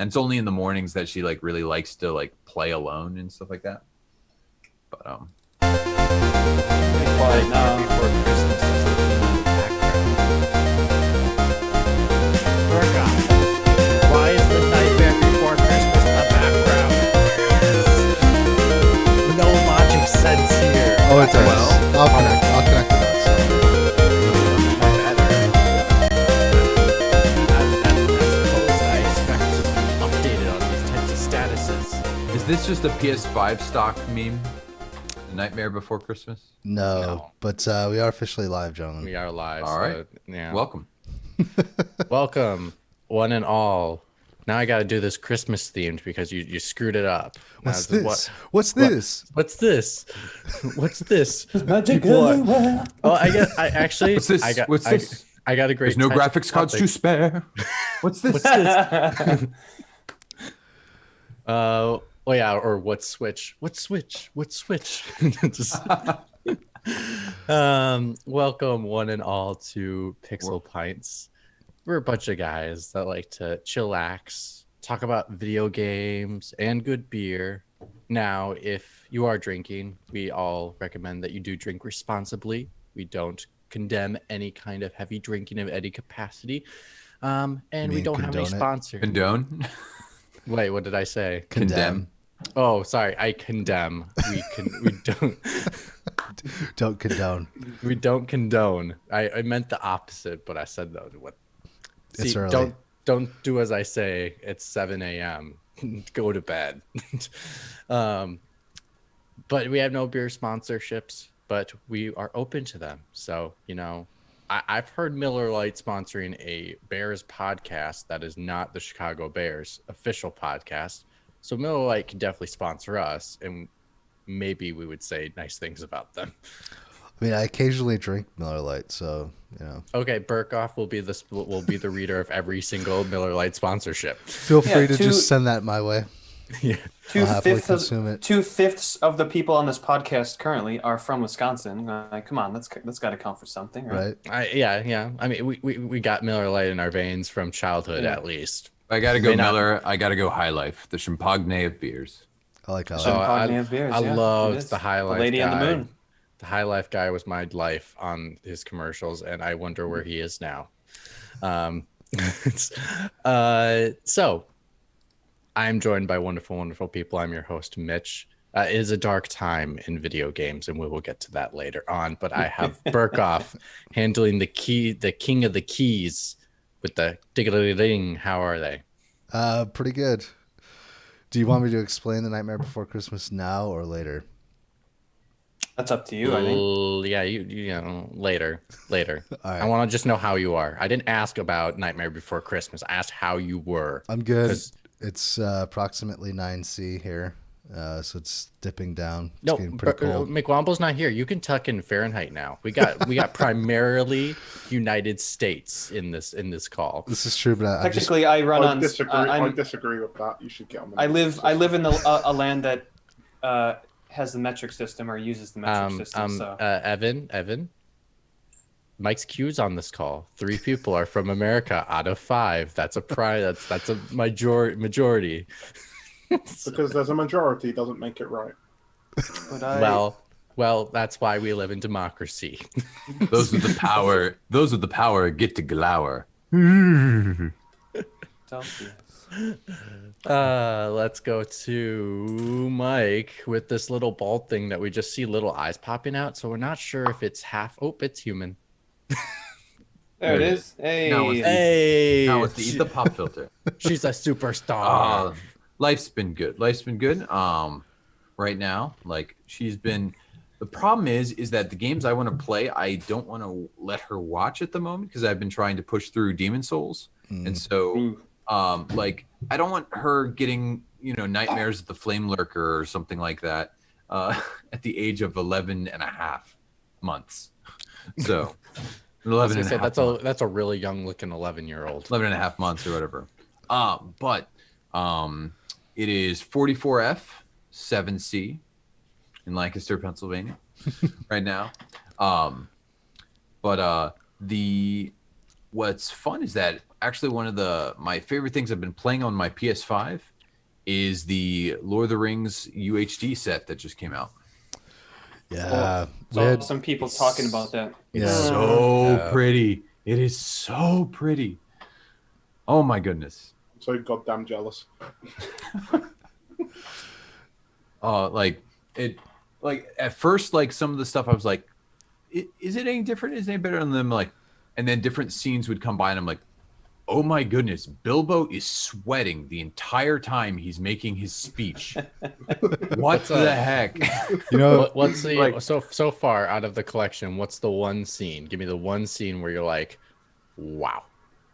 and it's only in the mornings that she like really likes to like play alone and stuff like that. But Quiet now. Before Christmas is the background. Why is the Nightmare Before Christmas the background? No logic sense here. Oh, it does. I'll connect the dots. is this just a PS5 stock meme? The Nightmare Before Christmas? No, but we are officially live, gentlemen. We are live. All right. Yeah. Welcome. Welcome, one and all. Now I got to do this Christmas themed because you screwed it up. What's Now, this? What's this? What's this? What's this? Magic everywhere. Oh, I actually. What's this? What's this? I got a great. There's no graphics cards to spare. What's this? What's this? Oh yeah, or what switch? What switch? What switch? Just, welcome one and all to Pixel Pints. We're a bunch of guys that like to chillax, talk about video games and good beer. Now, if you are drinking, we all recommend that you do drink responsibly. We don't condemn any kind of heavy drinking of any capacity. And we don't have any sponsors. Condone? Wait, what did I say? Condemn. Oh, sorry. I condemn. We don't. Don't condone. We don't condone. I meant the opposite, but I said no. What? It's See, early. Don't do as I say. It's 7 a.m. Go to bed. But we have no beer sponsorships, but we are open to them. So, I've heard Miller Lite sponsoring a Bears podcast that is not the Chicago Bears official podcast. So Miller Lite can definitely sponsor us, and maybe we would say nice things about them. I mean, I occasionally drink Miller Lite, so Okay, Burkoff will be the reader of every single Miller Lite sponsorship. Feel free to just send that my way. Yeah. I'll happily consume it. 2/5 of the people on this podcast currently are from Wisconsin. Come on, that's got to count for something, right? Yeah. I mean, we got Miller Lite in our veins from childhood, at least. I gotta go Miller. I gotta go High Life, the champagne of beers. I like High Life. Champagne of beers, I yeah, loved it is. the High Life The Lady guy. and the Moon. The High Life guy was my life on his commercials, and I wonder where he is now. So I'm joined by wonderful, wonderful people. I'm your host, Mitch. It is a dark time in video games, and we will get to that later on. But I have Burkoff handling the king of the keys with the ding. How are they? Pretty good. Do you want me to explain the Nightmare Before Christmas now or later? That's up to you, I think. Yeah, you later. All right. I want to just know how you are. I didn't ask about Nightmare Before Christmas. I asked how you were. I'm good. It's approximately 9C here, so it's dipping down. It's getting pretty cold. McWomble's not here. You can tuck in Fahrenheit now. We got primarily United States in this call. This is true, but Technically, I run on. I disagree with that. You should get on. I live in a land that has the metric system or uses the metric system. So Evan. Mike's cues on this call. 3 people are from America out of 5. That's a that's a majority. Because there's a majority doesn't make it right. Well, that's why we live in democracy. Those with the power. Those with the power get to glower. Let's go to Mike with this little bald thing that we just see little eyes popping out. So we're not sure if it's half. Oh, it's human. There it is. Hey. Now let's eat the pop filter. She's a superstar. Life's been good. Right now, like she's been. The problem is that the games I want to play, I don't want to let her watch at the moment because I've been trying to push through Demon Souls, and so, like I don't want her getting nightmares of the Flame Lurker or something like that at the age of 11 and a half months. So 11 and a half that's a really young looking 11-year-old. 11 and a half months or whatever. But it is 44F 7C in Lancaster, Pennsylvania right now. But what's fun is that actually one of my favorite things I've been playing on my PS5 is the Lord of the Rings UHD set that just came out. Yeah, Saw some people talking about that. It's Yeah. so pretty. It is so pretty. Oh my goodness. I'm so goddamn jealous. Like at first, like some of the stuff I was like, is it any different? Is it any better? And then like, and then different scenes would come by and I'm like, oh my goodness, Bilbo is sweating the entire time he's making his speech. What the heck? You know, What's the Like- so far out of the collection? What's the one scene? Give me the one scene where you're like, wow,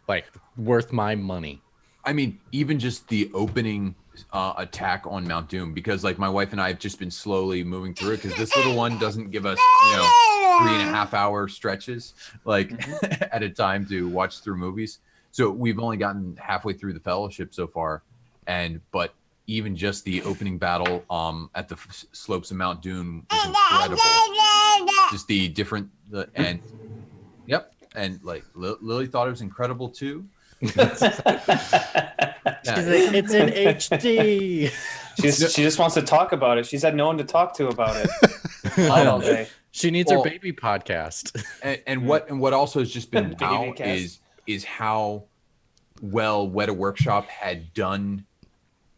like worth my money. I mean, even just the opening attack on Mount Doom, because like my wife and I have just been slowly moving through it because this little one doesn't give us, 3.5 hour stretches like at a time to watch through movies. So we've only gotten halfway through the Fellowship so far, but even just the opening battle at the slopes of Mount Doom was incredible. Just the different and yep, and like Lily thought it was incredible too. It's in HD. She just wants to talk about it. She's had no one to talk to about it all day. She needs her baby podcast. And what also has just been Baby wow cast. is how well Weta Workshop had done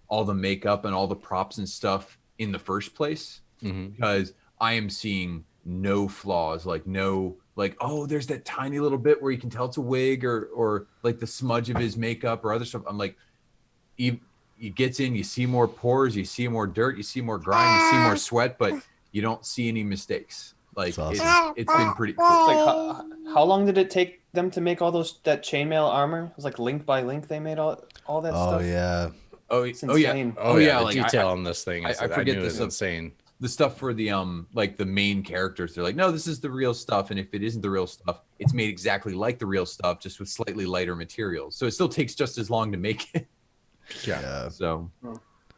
all the makeup and all the props and stuff in the first place. Because I am seeing no flaws, oh, there's that tiny little bit where you can tell it's a wig or like the smudge of his makeup or other stuff. I'm like, he gets in, you see more pores, you see more dirt, you see more grime, you see more sweat, but you don't see any mistakes. Like That's awesome. it's been pretty cool. It's like how long did it take them to make all that chainmail armor? It was like link by link they made all that oh stuff. yeah, It's insane. The like, detail on this thing. I forget knew it this was insane. The stuff for the like the main characters, they're like, no, this is the real stuff, and if it isn't the real stuff, it's made exactly like the real stuff, just with slightly lighter materials. So it still takes just as long to make it. yeah. So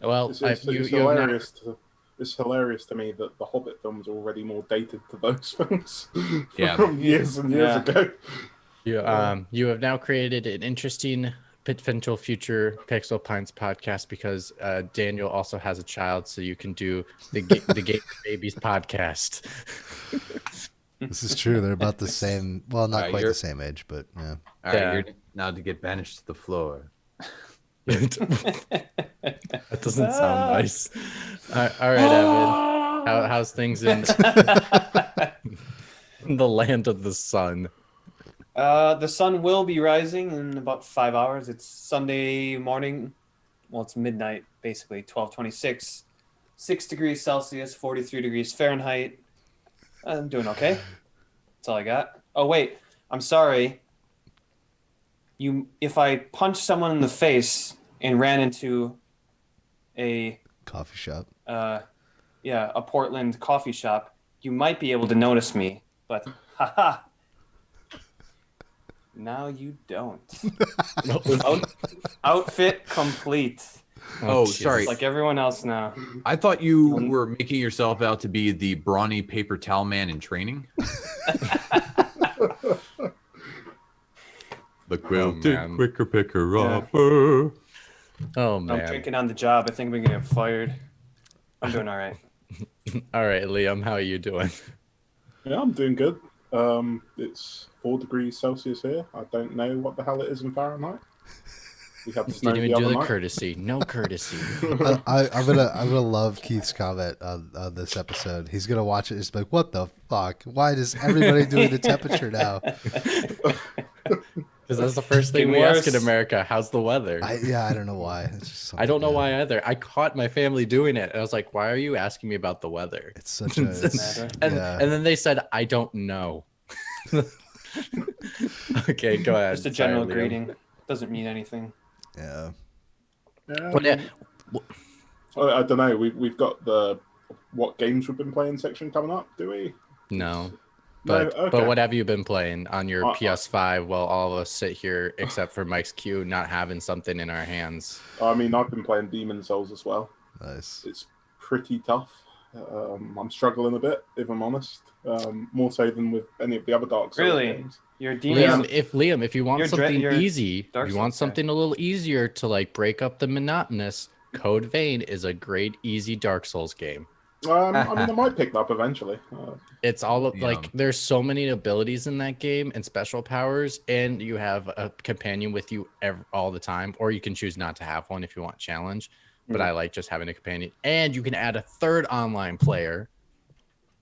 Well, It's hilarious. It's hilarious to me that the Hobbit films are already more dated to those films Yeah. from years and years ago. you have now created an interesting potential future Pixel Pints podcast because Daniel also has a child, so you can do the Game Babies podcast. This is true. They're about the same. Well, not Alright, quite you're- the same age, but yeah. all right, Yeah. you're now to get banished to the floor. That doesn't sound nice. All right, Evan. How's things in the land of the sun? The sun will be rising in about 5 hours. It's Sunday morning. Well, it's midnight, basically, 12:26. 6 degrees Celsius, 43 degrees Fahrenheit. I'm doing okay. That's all I got. Oh, wait. I'm sorry. If I punched someone in the face and ran into a Coffee shop. a Portland coffee shop, you might be able to notice me, but haha. Now you don't. Outfit complete. Oh, Jesus. sorry. Like everyone else now. I thought you were making yourself out to be the brawny paper towel man in training. The quilted man. quicker picker upper. Oh I'm man. drinking on the job. I think I'm gonna get fired. I'm doing all right. All right, Liam, how are you doing? Yeah, I'm doing good. It's 4 degrees Celsius here. I don't know what the hell it is in Fahrenheit. We had You snow didn't the even do other the night. courtesy. No courtesy. I'm gonna love Keith's comment on this episode. He's gonna watch it and just be like, "What the fuck? Why does everybody doing the temperature now?" Because that's the first thing we Getting ask in worse. America. How's the weather? I don't know why. It's just I don't know something, why either. I caught my family doing it, and I was like, "Why are you asking me about the weather?" It's such a Matter. And yeah. and then they said, "I don't know." Okay, go ahead. Just a Sorry, general Liam. greeting. Doesn't mean anything. yeah. Yeah, But, I don't know. We've got the what games we've been playing section coming up. Do we? no. No, But okay. what have you been playing on your Uh, PS5 while all of us sit here, except for Mike's Q, not having something in our hands? I mean, I've been playing Demon Souls as well. Nice. It's pretty tough. I'm struggling a bit, if I'm honest. More so than with any of the other Dark Souls Really? games. You're a demon. If you want You're something you're easy, Dark if you want Souls guy. something a little easier to like break up the monotonous, Code Vein is a great easy Dark Souls game. I mean, I might pick that up eventually. It's all Yeah. like there's so many abilities in that game and special powers, and you have a companion with you all the time, or you can choose not to have one if you want challenge. But I like just having a companion, and you can add a third online player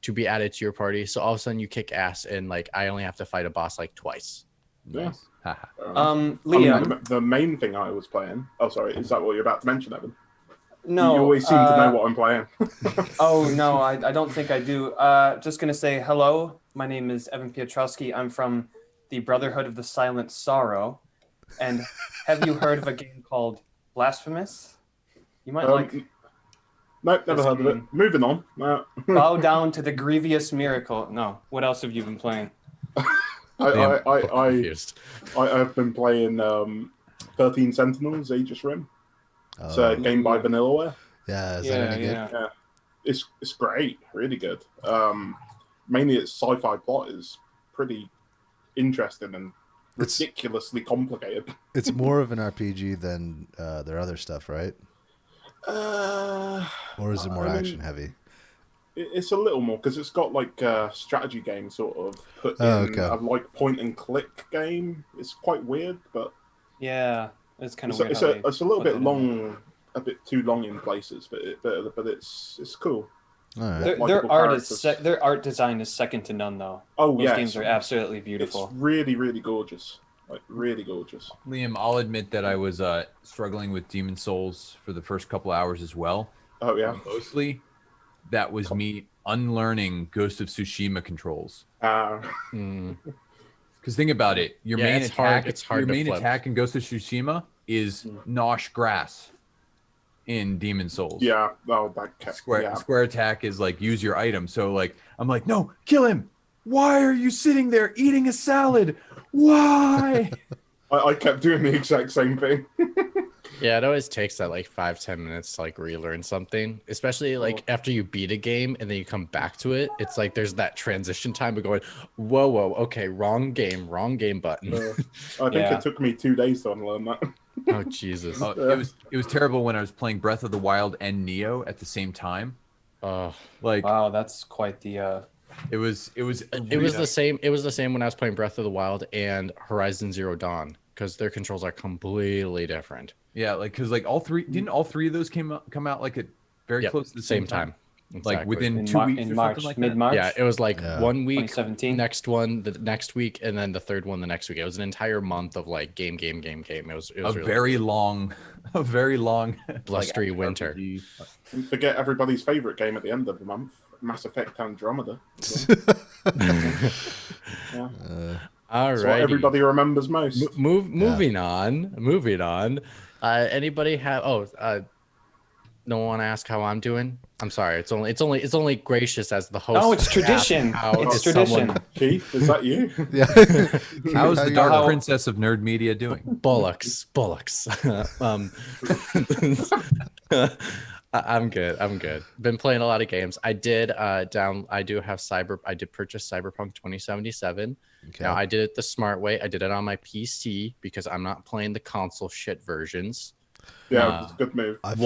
to be added to your party. So all of a sudden you kick ass, and like I only have to fight a boss like twice. Nice. Liam. The main thing I was playing. Oh, sorry. Is that what you're about to mention, Evan? No. You always seem to know what I'm playing. Oh no, I don't think I do. Just gonna say hello. My name is Evan Piotrowski. I'm from the Brotherhood of the Silent Sorrow. And have you heard of a game called Blasphemous? You might like. Nope, never this heard of it. game. Moving on. Bow down to the grievous miracle. No. What else have you been playing? Confused. I've been playing 13 Sentinels, Aegis Rim. It's a game by Vanillaware. Yeah, is that any good? Yeah, it's great, really good. Mainly its sci-fi plot is pretty interesting and ridiculously complicated. It's more of an RPG than their other stuff, right? Or is it more action heavy? It's a little more because it's got like a strategy game sort of put in a like point and click game. It's quite weird, but yeah, it's kind of weird. It's a little bit long, a bit too long in places, but it's cool. All right. Their art design is second to none, though. Oh Those yeah, games are absolutely beautiful. It's really, really gorgeous. Like really gorgeous. Liam, I'll admit that I was struggling with Demon Souls for the first couple hours as well. Oh yeah. Mostly, that was me unlearning Ghost of Tsushima controls. Because think about it, your main attack, attack in Ghost of Tsushima is Nosh Grass in Demon Souls. Yeah. Oh, Square attack is like use your item. So like I'm like, no, kill him. Why are you sitting there eating a salad? Why? I kept doing the exact same thing. Yeah, it always takes that like 5-10 minutes to like relearn something, especially like after you beat a game and then you come back to it. It's like there's that transition time of going, whoa, okay, wrong game button. I think it took me 2 days to unlearn that. Oh Jesus! It was terrible when I was playing Breath of the Wild and Neo at the same time. Like wow, that's quite the. It was the same. It was the same when I was playing Breath of the Wild and Horizon Zero Dawn because their controls are completely different. Yeah, like because like all three of those come out like at very close to the same time. Exactly. Like within 2 weeks in or March, something like mid-March. Yeah, it was like 1 week, 2017. next one the next week, and then the third one the next week. It was an entire month of like game. It was a really very long blustery like, winter. RPG. Forget everybody's favorite game at the end of the month, Mass Effect Andromeda. All That's right, what everybody remembers most. Moving on. Anybody have? No one want to ask how I'm doing. I'm sorry. It's only gracious as the host. Oh, it's tradition. It's tradition. Keith, is that you? Yeah. How's the Dark Princess of Nerd Media doing? Bollocks. I'm good. Been playing a lot of games. I did purchase Cyberpunk 2077. Okay. Now I did it the smart way. I did it on my PC because I'm not playing the console shit versions. Yeah, it's a good move. I've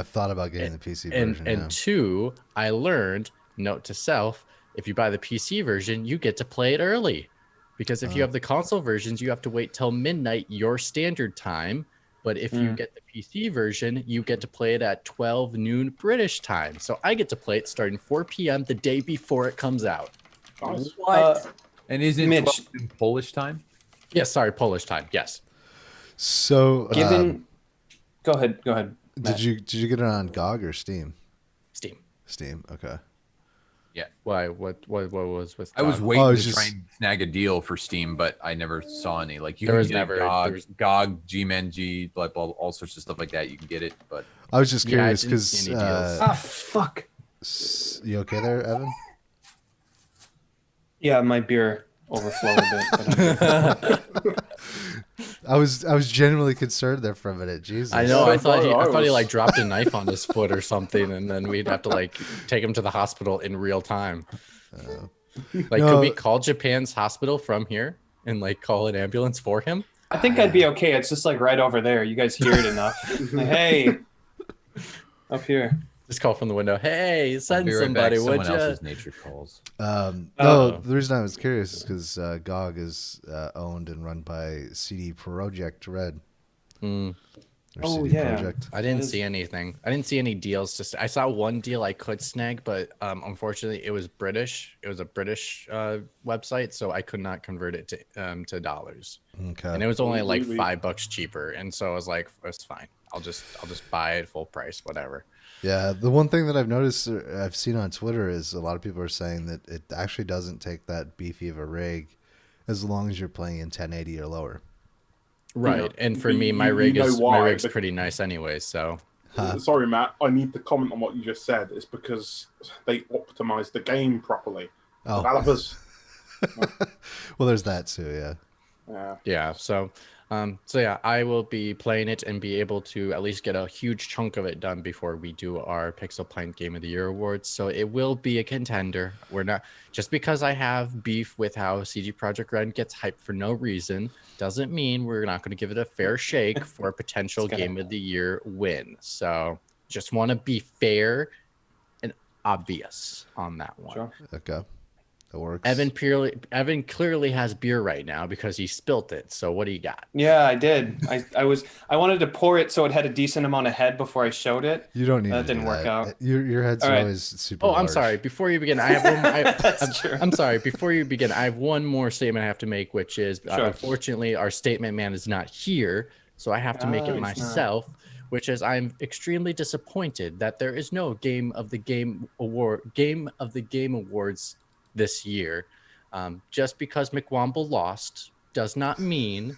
thought about getting the PC version. And two, I learned, note to self, if you buy the PC version, you get to play it early. Because if you have the console versions, you have to wait till midnight your standard time. But if you get the PC version, you get to play it at 12 noon British time. So I get to play it starting 4 p.m. the day before it comes out. Nice. What? And isn't Mitch. 12 in Polish time? Yes, sorry, Polish time. Yes. So, Go ahead. did you get it on GOG or Steam? Steam. Okay. Yeah. Why? What was with? I was GOG? waiting to try and snag a deal for Steam, but I never saw any. Like you There can was get never- GOG, there was- GOG, GMNG, blah, blah, all sorts of stuff like that. You can get it, but I was just Yeah, I curious didn't see because any deals. fuck. you okay there, Evan? Yeah, my beer overflowed a bit. But I was genuinely concerned there for a minute. Jesus. I know. So I thought I he was- like dropped a knife on his foot or something, and then we'd have to like take him to the hospital in real time. Like, could we No. call Japan's hospital from here and like call an ambulance for him? I think I'd be okay. It's just like right over there. You guys hear it enough. Like, hey, up here. Just call from the window. Hey, I'll send be right somebody, back. would Someone you? else's nature calls. No, Oh. the reason I was curious is because GOG is owned and run by CD Projekt Red. Hmm. Or Oh, CD yeah. Projekt. I didn't That is- see anything. I didn't see any deals. Just I saw one deal I could snag, but unfortunately, it was British. It was a British website, so I could not convert it to dollars. Okay. And it was only like Really? $5 cheaper. And so I was like, it's fine. I'll just buy it full price, whatever. Yeah, the one thing that I've noticed, I've seen on Twitter, is a lot of people are saying that it actually doesn't take that beefy of a rig as long as you're playing in 1080 or lower. Right. And for you- me, my you rig know is my why, rig's but- pretty nice anyway. So Sorry, Matt. I need to comment on what you just said. It's because they optimized the game properly. Oh, Developers. well, there's that too. Yeah. Yeah. yeah. So yeah, I will be playing it and be able to at least get a huge chunk of it done before we do our Pixel Pint Game of the Year awards. So it will be a contender. We're not just because I have beef with how CG Projekt Red gets hyped for no reason doesn't mean we're not going to give it a fair shake for a potential It's gonna Game of the Year win. So just want to be fair and obvious on that one. Sure. Okay. That works. Evan clearly has beer right now because he spilt it. So what do you got? Yeah, I did. I wanted to pour it so it had a decent amount of head before I showed it. You don't need That to didn't do work that. out. Your heads All are right. always super. Oh, I'm large. sorry. Before you begin, I have one. That's true. I'm sorry. Before you begin, I have one more statement I have to make, which is Sure. unfortunately our statement man is not here, so I have to make it he's not. myself. Which is I'm extremely disappointed that there is no Game of the Game awards this year. Just because McWomble lost does not mean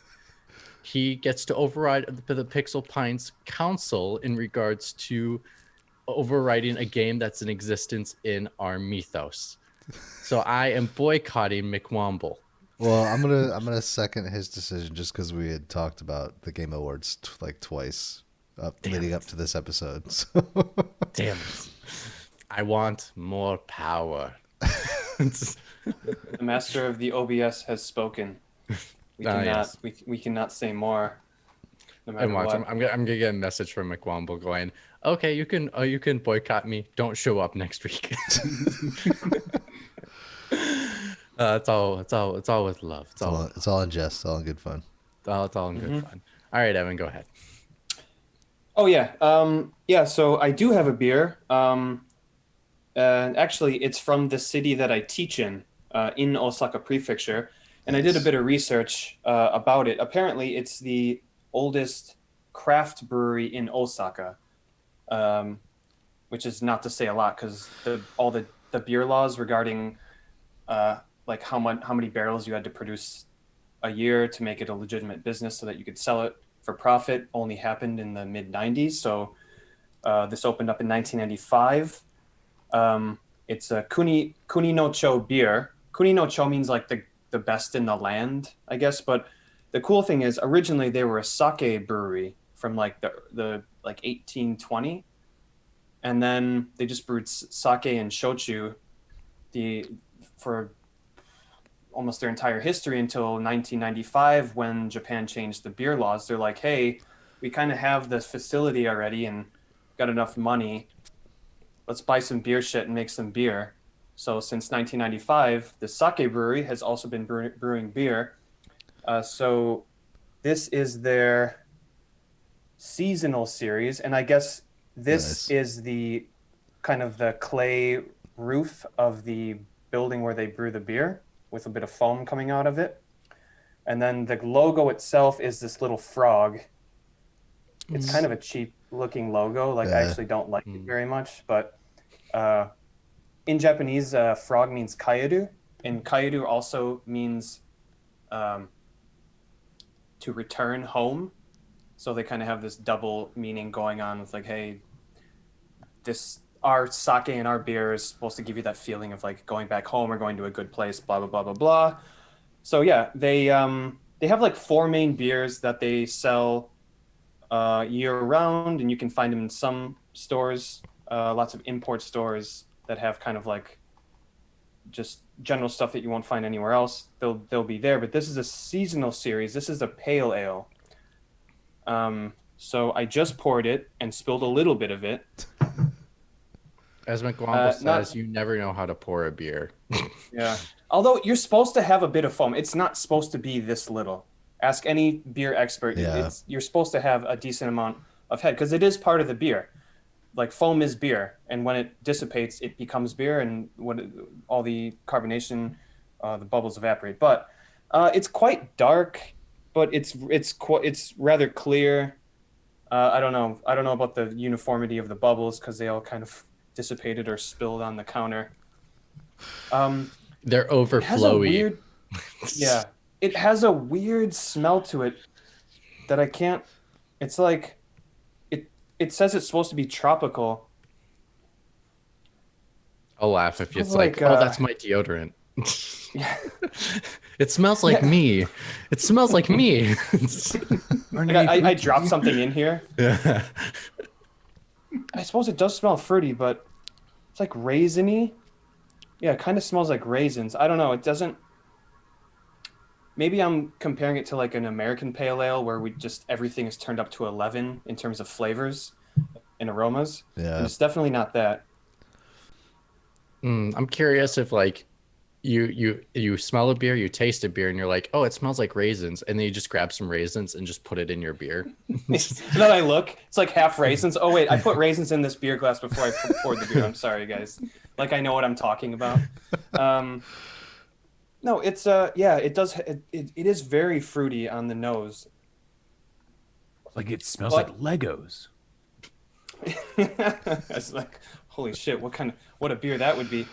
he gets to override the Pixel Pints Council in regards to overriding a game that's in existence in our mythos. So I am boycotting McWomble. Well, I'm gonna second his decision just because we had talked about the Game Awards like twice leading up to this episode. So. Damn it. I want more power. The master of the OBS has spoken. We cannot. Yes. We cannot say more. No matter And watch, what. I'm gonna get a message from McWomble going, okay, you can boycott me. Don't show up next week. It's all with love. It's all It's all in jest, it's all in good fun. it's all in good fun. All right, Evan, go ahead. Oh yeah. Yeah. So I do have a beer. And actually, it's from the city that I teach in Osaka Prefecture. And I did a bit of research about it. Apparently, it's the oldest craft brewery in Osaka, which is not to say a lot because all the beer laws regarding like how many barrels you had to produce a year to make it a legitimate business so that you could sell it for profit only happened in the mid 90s. So this opened up in 1995. It's a Kuni no Cho beer. Kuni no Cho means like the best in the land, I guess. But the cool thing is originally they were a sake brewery from like the like 1820. And then they just brewed sake and shochu for almost their entire history until 1995 when Japan changed the beer laws. They're like, hey, we kind of have this facility already and got enough money. Let's buy some beer shit and make some beer. So since 1995, the sake brewery has also been brewing beer. So this is their seasonal series. And I guess this is the kind of the clay roof of the building where they brew the beer with a bit of foam coming out of it. And then the logo itself is this little frog. It's kind of a cheap looking logo. Like I actually don't like it very much, but in Japanese, frog means kaeru, and kaeru also means to return home. So they kind of have this double meaning going on with like, hey, our sake and our beer is supposed to give you that feeling of like going back home or going to a good place, blah blah blah blah blah. So yeah, they they have like 4 main beers that they sell year round, and you can find them in some stores, lots of import stores that have kind of like just general stuff that you won't find anywhere else. They'll be there, but this is a seasonal series. This is a pale ale. So I just poured it and spilled a little bit of it. As McWomble not- says, you never know how to pour a beer. Yeah. Although you're supposed to have a bit of foam. It's not supposed to be this little. Ask any beer expert. Yeah. You're supposed to have a decent amount of head because it is part of the beer. Like foam is beer, and when it dissipates, it becomes beer, and all the carbonation, the bubbles evaporate. But it's quite dark, but it's rather clear. I don't know about the uniformity of the bubbles because they all kind of dissipated or spilled on the counter. They're It has a overflowy. weird, yeah, it has a weird smell to it that I can't. It's like it says it's supposed to be tropical. I'll laugh if it's Smells like, like, oh, that's my deodorant. Yeah. It smells like me. It smells like me. Like I dropped something in here. Yeah. I suppose it does smell fruity, but it's like raisiny. Yeah, it kind of smells like raisins. I don't know. It doesn't. Maybe I'm comparing it to like an American pale ale where everything is turned up to 11 in terms of flavors and aromas. Yeah. And it's definitely not that. I'm curious if like you smell a beer, you taste a beer, and you're like, oh, it smells like raisins, and then you just grab some raisins and just put it in your beer. And then I look, it's like half raisins. Oh wait, I put raisins in this beer glass before I poured the beer. I'm sorry, guys. Like I know what I'm talking about. No, it's yeah, it does. It is very fruity on the nose. Like it smells But- like Legos. It's like, holy shit, what a beer that would be.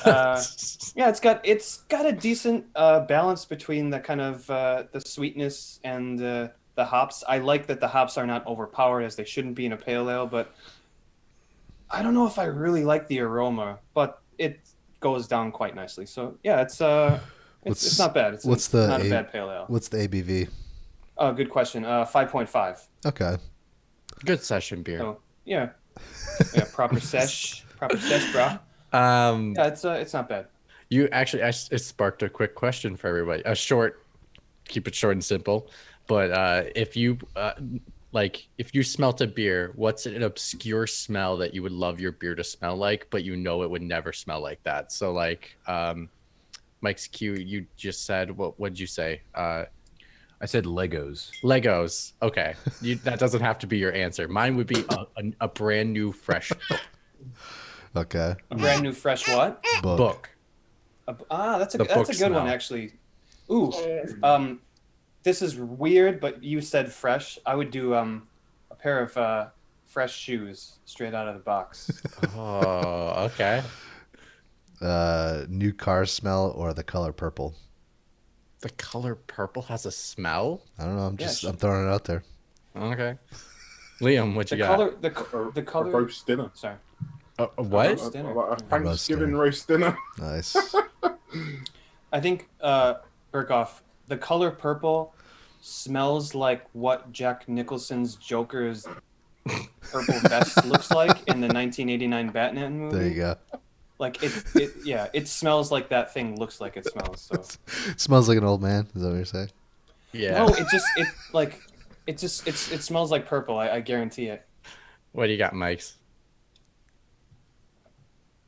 Yeah, it's got a decent balance between the kind of the sweetness and the hops. I like that the hops are not overpowered as they shouldn't be in a pale ale, but I don't know if I really like the aroma, but it goes down quite nicely. So yeah, it's not bad. It's not a bad pale ale. What's the ABV? Oh, good question. 5.5. Okay. Good session beer. So yeah, proper sesh, bro. Yeah, it's not bad. You actually, it sparked a quick question for everybody. Keep it short and simple. But if you smelt a beer, what's an obscure smell that you would love your beer to smell like, but you know it would never smell like that? So like, Mike's Q, you just said, what'd you say? I said Legos. Legos. Okay. That doesn't have to be your answer. Mine would be a brand new fresh Okay. A brand new fresh what? book. That's a The good book one smell. actually. Ooh, this is weird, but you said fresh. I would do a pair of fresh shoes straight out of the box. Oh, okay. New car smell or the color purple? The color purple has a smell? I don't know. I'm sure. throwing it out there. Okay. Liam, what you The got? color, the A color. roast dinner. Sorry. What? Roast dinner. A Thanksgiving dinner. roast dinner. Nice. I think Berghoff, the color purple smells like what Jack Nicholson's Joker's purple vest looks like in the 1989 Batman movie. There you go. Like it smells like that thing looks like it smells. So Smells like an old man. Is that what you're saying? Yeah. no, it smells like purple. I guarantee it. What do you got, Mike's?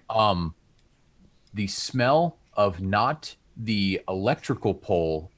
The smell of not the electrical pole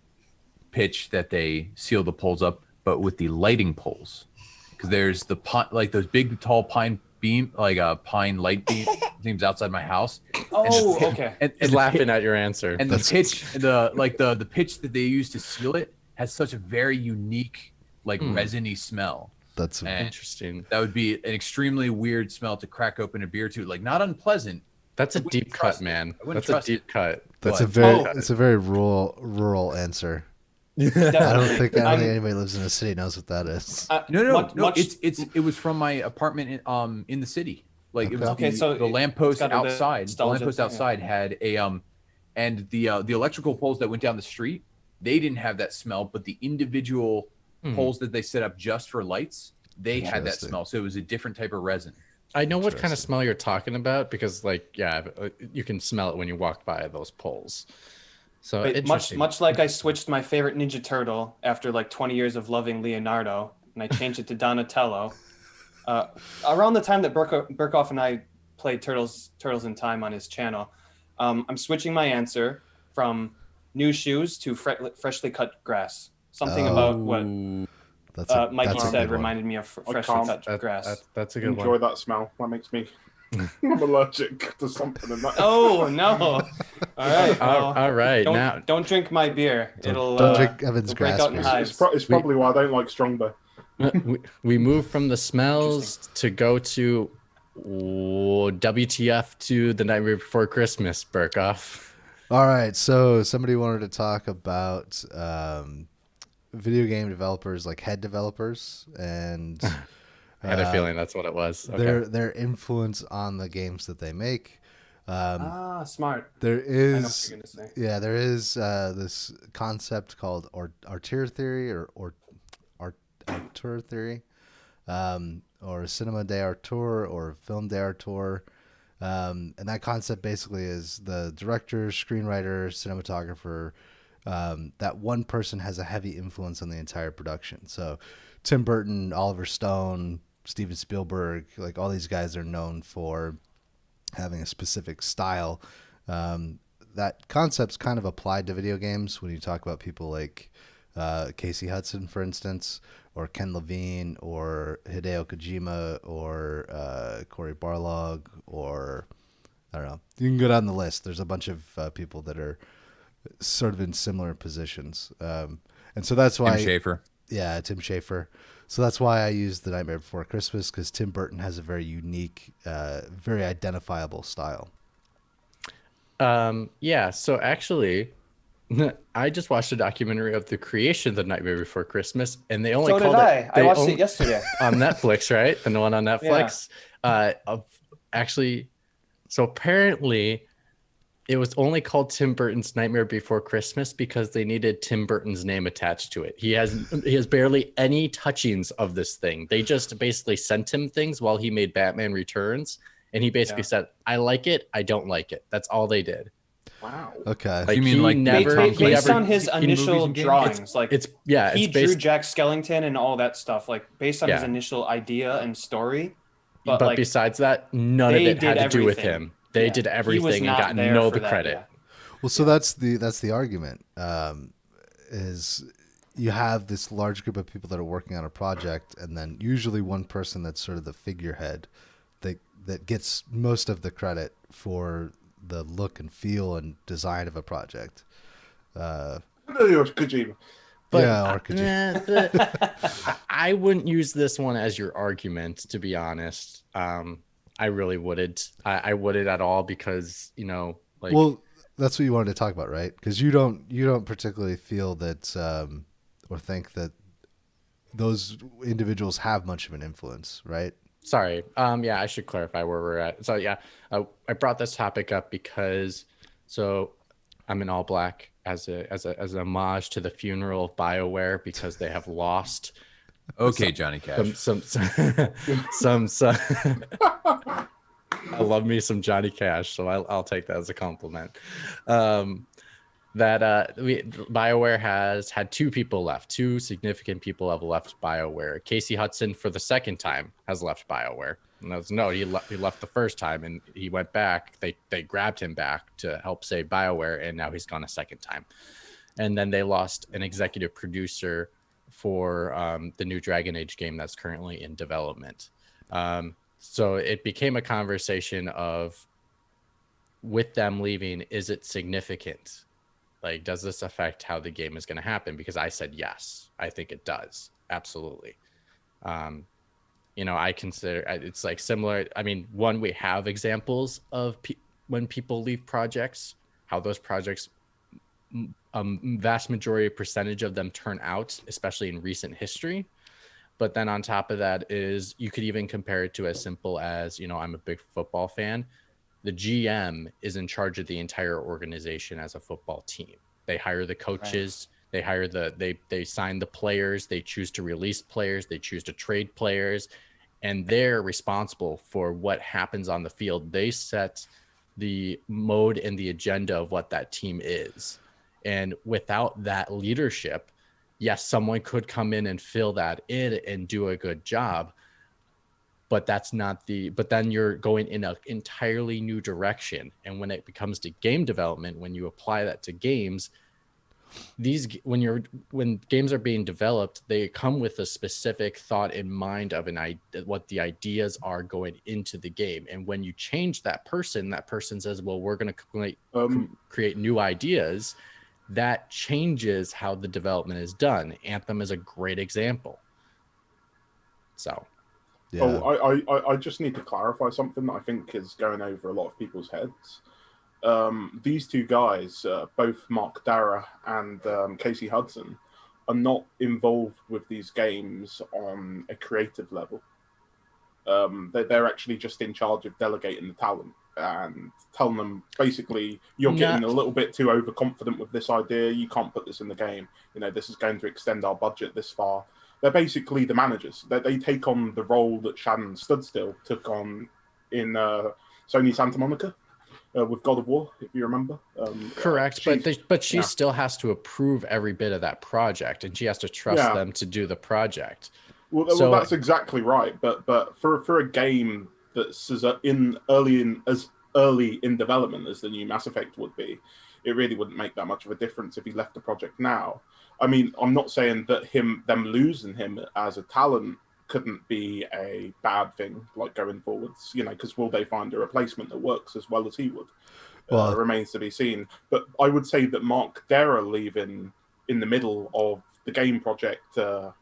pitch that they seal the poles up, but with the lighting poles. Because there's like those big tall pine beam, like a pine light beam things outside my house. Oh, okay. And He's the laughing at your answer. And the pitch, the pitch that they use to seal it has such a very unique, like resiny smell. That's And Interesting. that would be an extremely weird smell to crack open a beer to. Like not unpleasant. That's a wouldn't deep trust cut, it. man. I wouldn't That's a trust deep it. cut. That's But- a very Oh. it's a very rural answer. I don't think anybody lives in a city knows what that is. No. It was from my apartment in the city. Like it was Okay, so the lamppost it's got a bit outside. The nostalgia lamppost thing, outside had a and the electrical poles that went down the street they didn't have that smell, but the individual poles that they set up just for lights, they had that Interesting. smell. So it was a different type of resin. I know what kind of Interesting. smell you're talking about because, like, yeah, you can smell it when you walk by those poles. So But interesting. much like I switched my favorite Ninja Turtle after like 20 years of loving Leonardo, and I changed it to Donatello. Around the time that Burkoff and I played Turtles in Time on his channel, I'm switching my answer from new shoes to freshly cut grass. Something about what Ooh, Mikey that's a said good one. reminded me of freshly can't- cut grass. that's a good Enjoy one. that smell. That makes me. I'm allergic to something in that. Oh no! All right, well, All right, now don't drink my beer. Don't drink Evan's it'll break grass out in beer. hives. It's probably why I don't like Strongbow. we move from the smells to go to WTF to the Nightmare Before Christmas, Burkoff. All right, so somebody wanted to talk about video game developers, like head developers, and I had a feeling that's what it was. Okay. their influence on the games that they make. Smart. There I know what is, you're gonna say. yeah, there is this concept called auteur theory or auteur theory, or cinema d'auteur or film d'auteur. And that concept basically is the director, screenwriter, cinematographer. That one person has a heavy influence on the entire production. So, Tim Burton, Oliver Stone, Steven Spielberg, like all these guys are known for having a specific style. That concept's kind of applied to video games when you talk about people like Casey Hudson, for instance, or Ken Levine, or Hideo Kojima, or Cory Barlog, or I don't know. You can go down the list. There's a bunch of people that are sort of in similar positions, and so that's why. Tim Schafer. Yeah, Tim Schafer. So that's why I use The Nightmare Before Christmas, because Tim Burton has a very unique, very identifiable style. Yeah, so actually, I just watched a documentary of the creation of The Nightmare Before Christmas, and they only So did called I. it. I they watched only- it yesterday. on Netflix, right? The one on Netflix. Actually, so apparently, it was only called Tim Burton's Nightmare Before Christmas because they needed Tim Burton's name attached to it. He has barely any touchings of this thing. They just basically sent him things while he made Batman Returns, and he basically said, "I like it, I don't like it." That's all they did. Wow. Okay. Like, You mean he like the never, Tom he Clancy Based never- on his in movies initial and games? drawings, like it's he drew based, Jack Skellington and all that stuff, like based on his Yeah. initial idea and story. but like, besides that, none of they it had did to do with everything. him. They Yeah. did He was everything and not got there no for the that, credit. yeah. Well, so that's the argument. Is you have this large group of people that are working on a project, and then usually one person that's sort of the figurehead that gets most of the credit for the look and feel and design of a project. Kojima. Yeah, or could you? I wouldn't use this one as your argument, to be honest. I really wouldn't. I wouldn't at all because, like, Well, that's what you wanted to talk about, right? Because you don't particularly feel that or think that those individuals have much of an influence, right? sorry. Yeah, I should clarify where we're at. So yeah, I brought this topic up because I'm in all black as an homage to the funeral of BioWare because they have lost Okay, Johnny Cash. some I love me some Johnny Cash, so I'll take that as a compliment. BioWare has had two people left. Two significant people have left BioWare. Casey Hudson, for the second time, has left BioWare. He left the first time, and he went back. They grabbed him back to help save BioWare, and now he's gone a second time. And then they lost an executive producer for the new Dragon Age game that's currently in development. So it became a conversation of, with them leaving, is it significant? Like, does this affect how the game is going to happen? Because I said yes, I think it does. Absolutely. I consider it's like similar. I mean, one, we have examples of when people leave projects, how those projects, vast majority percentage of them turn out, especially in recent history. But then on top of that is, you could even compare it to as simple as, I'm a big football fan. The GM is in charge of the entire organization as a football team. They hire the coaches, They hire they sign the players, they choose to release players, they choose to trade players, and they're responsible for what happens on the field. They set the mode and the agenda of what that team is. And without that leadership, yes, someone could come in and fill that in and do a good job, but that's not but then you're going in an entirely new direction. And when it becomes to game development, when you apply that to games, when games are being developed, they come with a specific thought in mind of what the ideas are going into the game. And when you change that person says, well, we're going to create new ideas. That changes how the development is done. Anthem is a great example. So Yeah. I just need to clarify something that I think is going over a lot of people's heads. These two guys, both Mark Darrah and Casey Hudson, are not involved with these games on a creative level. They're actually just in charge of delegating the talent and telling them, basically, you're getting a little bit too overconfident with this idea. You can't put this in the game. This is going to extend our budget this far. They're basically the managers. They take on the role that Shannon Studstill took on in Sony Santa Monica. With God of War, if you remember. Correct, but she still has to approve every bit of that project, and she has to trust them to do the project. Well, that's exactly right. But for a game that's as early in development as the new Mass Effect would be, it really wouldn't make that much of a difference if he left the project now. I mean, I'm not saying that them losing him as a talent couldn't be a bad thing, like going forwards, because will they find a replacement that works as well as he would? Well, remains to be seen. But I would say that Mark Darrah leaving in the middle of the game project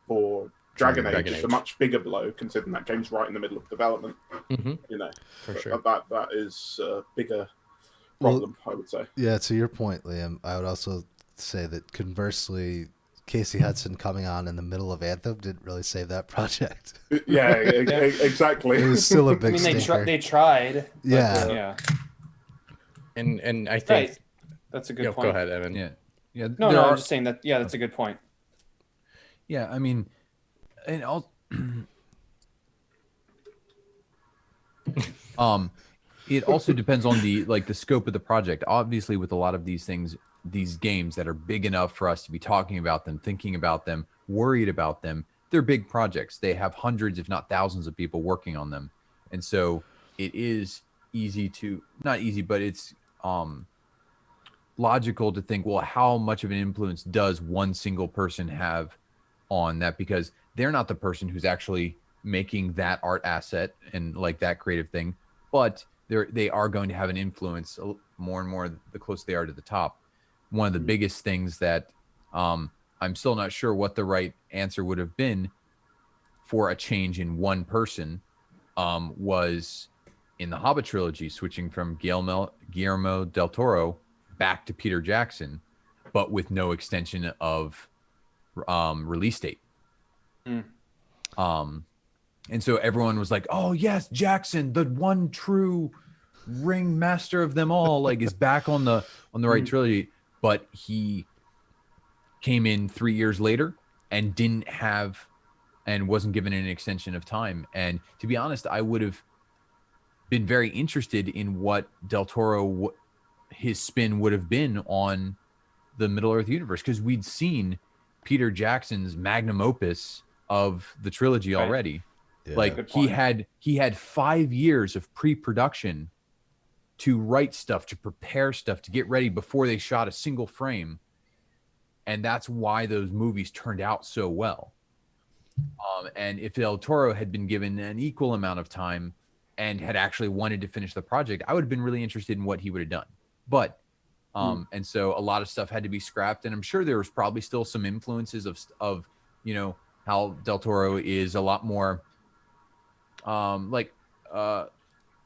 for Dragon Age is a much bigger blow, considering that game's right in the middle of development. Mm-hmm. For sure. That is a bigger problem, I would say. Yeah, to your point, Liam, I would also say that conversely, Casey Hudson coming on in the middle of Anthem didn't really save that project. Yeah, exactly. It was still a big stinker. They tried. Yeah. And I think that's a good point. Go ahead, Evan. Yeah. No, I'm just saying that. Yeah, that's a good point. Yeah, I mean, and also, it also depends on the scope of the project. Obviously, with a lot of these things, these games that are big enough for us to be talking about them, thinking about them, worried about them, they're big projects. They have hundreds, if not thousands of people working on them. And so it is not easy, but it's logical to think, well, how much of an influence does one single person have on that? Because they're not the person who's actually making that art asset and that creative thing, but they are going to have an influence more and more the closer they are to the top. One of the biggest things that I'm still not sure what the right answer would have been for a change in one person was in the Hobbit trilogy, switching from Guillermo del Toro back to Peter Jackson, but with no extension of release date. And so everyone was like, oh yes, Jackson, the one true ring master of them all, is back on the right trilogy. But he came in 3 years later and wasn't given an extension of time. And to be honest, I would have been very interested in what Del Toro, his spin would have been on the Middle Earth universe, because we'd seen Peter Jackson's magnum opus of the trilogy already. Yeah. He had 5 years of pre-production to write stuff, to prepare stuff, to get ready before they shot a single frame. And that's why those movies turned out so well. And if Del Toro had been given an equal amount of time and had actually wanted to finish the project, I would have been really interested in what he would have done. But and so a lot of stuff had to be scrapped, and I'm sure there was probably still some influences of how Del Toro is a lot more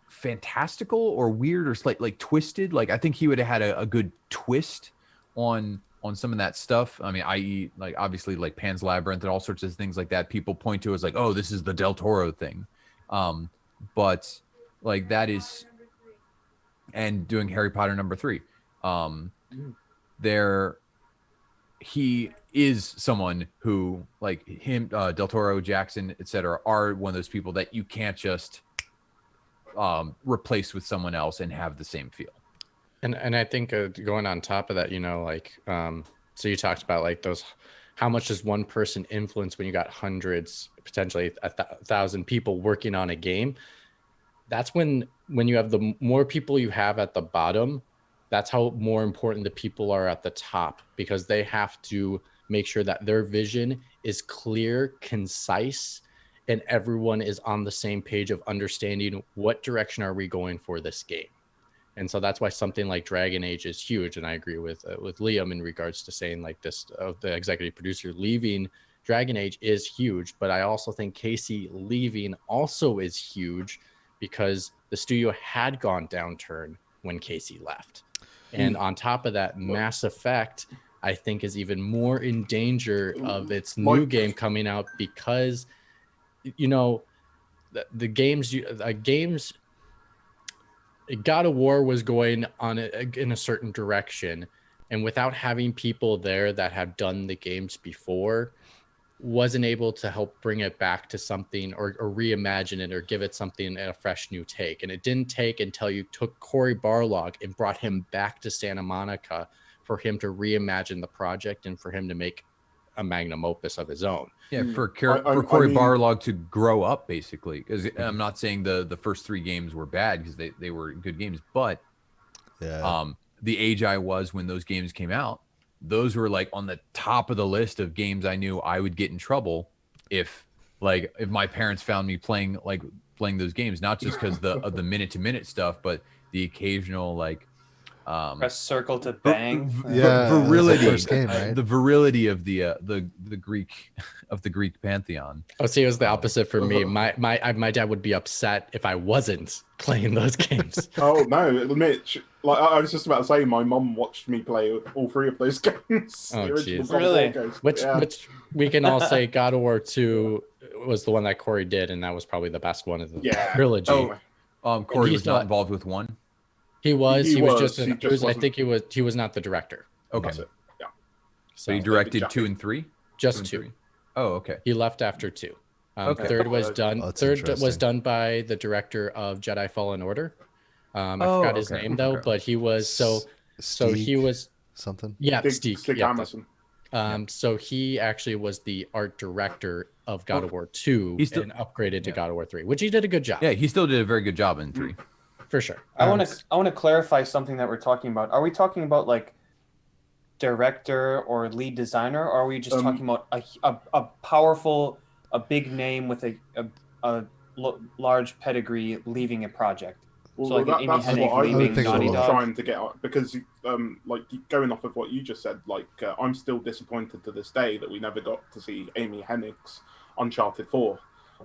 fantastical or weird or slightly twisted. I think he would have had a good twist on some of that stuff. I mean, i.e. obviously Pan's Labyrinth and all sorts of things like that people point to as oh, this is the Del Toro thing. But that is, and doing Harry Potter #3. he is someone who, like him, Del Toro, Jackson, etc., are one of those people that you can't just replace with someone else and have the same feel. And I think going on top of that, so you talked about like those, how much does one person influence when you got hundreds, potentially thousand people working on a game? That's when you have the more people you have at the bottom, that's how more important the people are at the top, because they have to make sure that their vision is clear, concise, and everyone is on the same page of understanding what direction are we going for this game. And so that's why something like Dragon Age is huge. And I agree with Liam in regards to saying like this, the executive producer leaving Dragon Age is huge. But I also think Casey leaving also is huge, because the studio had gone downturn when Casey left. And on top of that, Mass Effect, I think, is even more in danger of its new game coming out, because, the games, God of War was going on in a certain direction, and without having people there that have done the games before, wasn't able to help bring it back to something, or reimagine it, or give it something, a fresh new take. And it didn't take until you took Cory Barlog and brought him back to Santa Monica for him to reimagine the project and for him to make a magnum opus of his own. Yeah, for Cory Barlog to grow up, basically. Because I'm not saying the first 3 games were bad, because they were good games, but the age I was when those games came out, those were like on the top of the list of games I knew I would get in trouble if my parents found me playing those games, not just because of the minute to minute stuff, but the occasional press circle to bang. Virility, the first game, right? the virility of the Greek pantheon. Oh, see, it was the opposite for me. My dad would be upset if I wasn't playing those games. Oh no, Mitch! Like I was just about to say, my mum watched me play all 3 of those games. Oh, jeez. Really? Which we can all say God of War 2 was the one that Cory did, and that was probably the best one of the trilogy. Cory was not involved with 1. He was just I think he was not the director. Okay. Yeah. So he directed 2 and 3? Just 2. Oh, okay. He left after 2. Okay. Third was done. Oh, that's Third was interesting. done by the director of Jedi Fallen Order. I forgot his name though, but he was so he was something. Yeah, Stig yeah. Amazon. So he actually was the art director of God of War 2 and upgraded to God of War 3, which he did a good job. Yeah, he still did a very good job in 3. For sure. I want to clarify something that we're talking about. Are we talking about like director or lead designer, or are we just talking about a powerful, a big name with a large pedigree leaving a project? Well, So like that's Amy Hennig what I leaving was Naughty Dog. trying to get at, because like going off of what you just said, I'm still disappointed to this day that we never got to see Amy Hennig's Uncharted 4.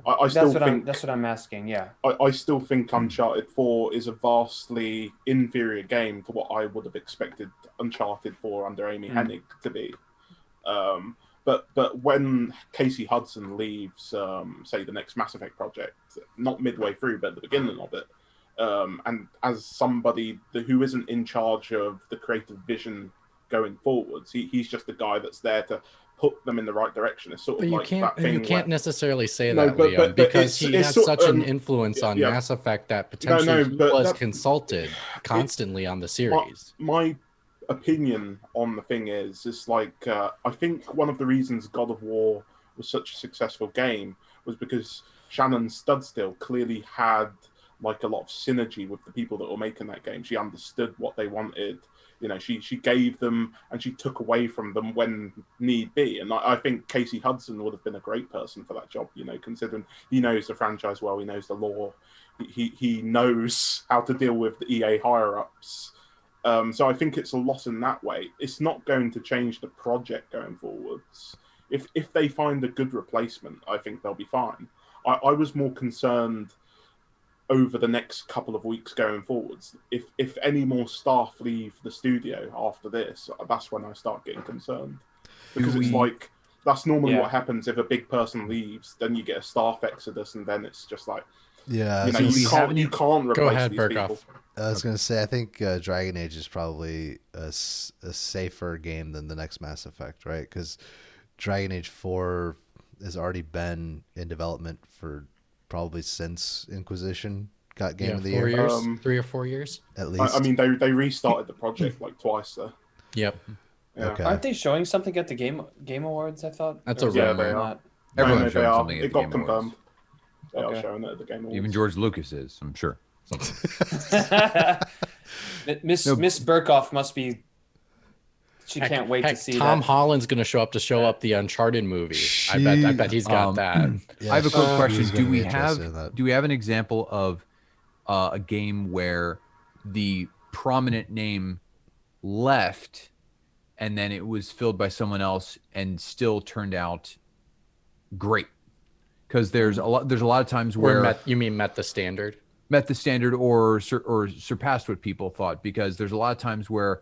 That's what I'm asking. Yeah, I still think Uncharted 4 is a vastly inferior game to what I would have expected Uncharted 4 under Amy Hennig to be. But when Casey Hudson leaves, say the next Mass Effect project, not midway through, but at the beginning of it, and as somebody who isn't in charge of the creative vision going forwards, he's just the guy that's there to put them in the right direction. It's sort of like that thing. You can't necessarily say No, that, but- Liam, but because he it's has sort- such an influence on yeah. Mass Effect that potentially he but was that- consulted constantly on the series. My opinion on the thing is like I think one of the reasons God of War was such a successful game was because Shannon Studstill clearly had like a lot of synergy with the people that were making that game. She understood what they wanted. You know, she gave them and she took away from them when need be. And I think Casey Hudson would have been a great person for that job, you know, considering he knows the franchise well, he knows the lore, he knows how to deal with the EA higher-ups. So I think it's a loss in that way. It's not going to change the project going forwards. If they find a good replacement, I think they'll be fine. I was more concerned over the next couple of weeks going forwards. If any more staff leave the studio after this, that's when I start getting concerned. Because it's like, that's normally what happens if a big person leaves, then you get a staff exodus, and then it's just like, Yeah, You know, so do we have any- you can't replace Go ahead, these Burkoff. people. I was gonna say I think Dragon Age is probably a safer game than the next Mass Effect, right? Because Dragon Age 4 has already been in development for probably since Inquisition got Game Yeah, of the 4 Year, years, 3 or 4 years. at least. I mean, they restarted the project like twice. Though. Yep, Yeah. Okay. Aren't they showing something at the Game Awards? I thought. That's Or a is Yeah, that they rumor. are. not? Everyone's No, they showing are. something at It the got Game Awards. confirmed. They are Okay. showing it at the Game Awards. Even George Lucas is, I'm sure. Miss No. Miss Burkoff must be. She can't wait to see Tom that. Holland's going to show up the Uncharted movie. I She- bet he's got that. Yeah, I have a quick she's question. gonna Do we be interested in have that. do we have an example of a game where the prominent name left and then it was filled by someone else and still turned out great? Because there's a lot of times where You mean met the standard? met the standard or surpassed what people thought, because there's a lot of times where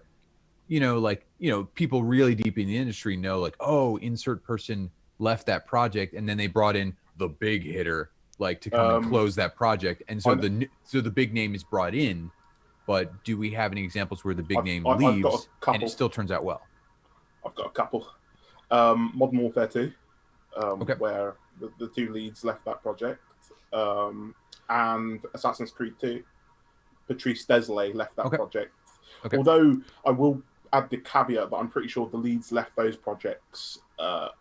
people really deep in the industry know, like, oh, insert person left that project and then they brought in the big hitter like to come and close that project, and so the big name is brought in. But do we have any examples where the big name I've got a leaves and couple. it still turns out well? I've got a couple. Modern Warfare 2, Okay. where the two leads left that project, and Assassin's Creed 2, Patrice Desley left that Okay. project. Okay. Although I will add the caveat that I'm pretty sure the leads left those projects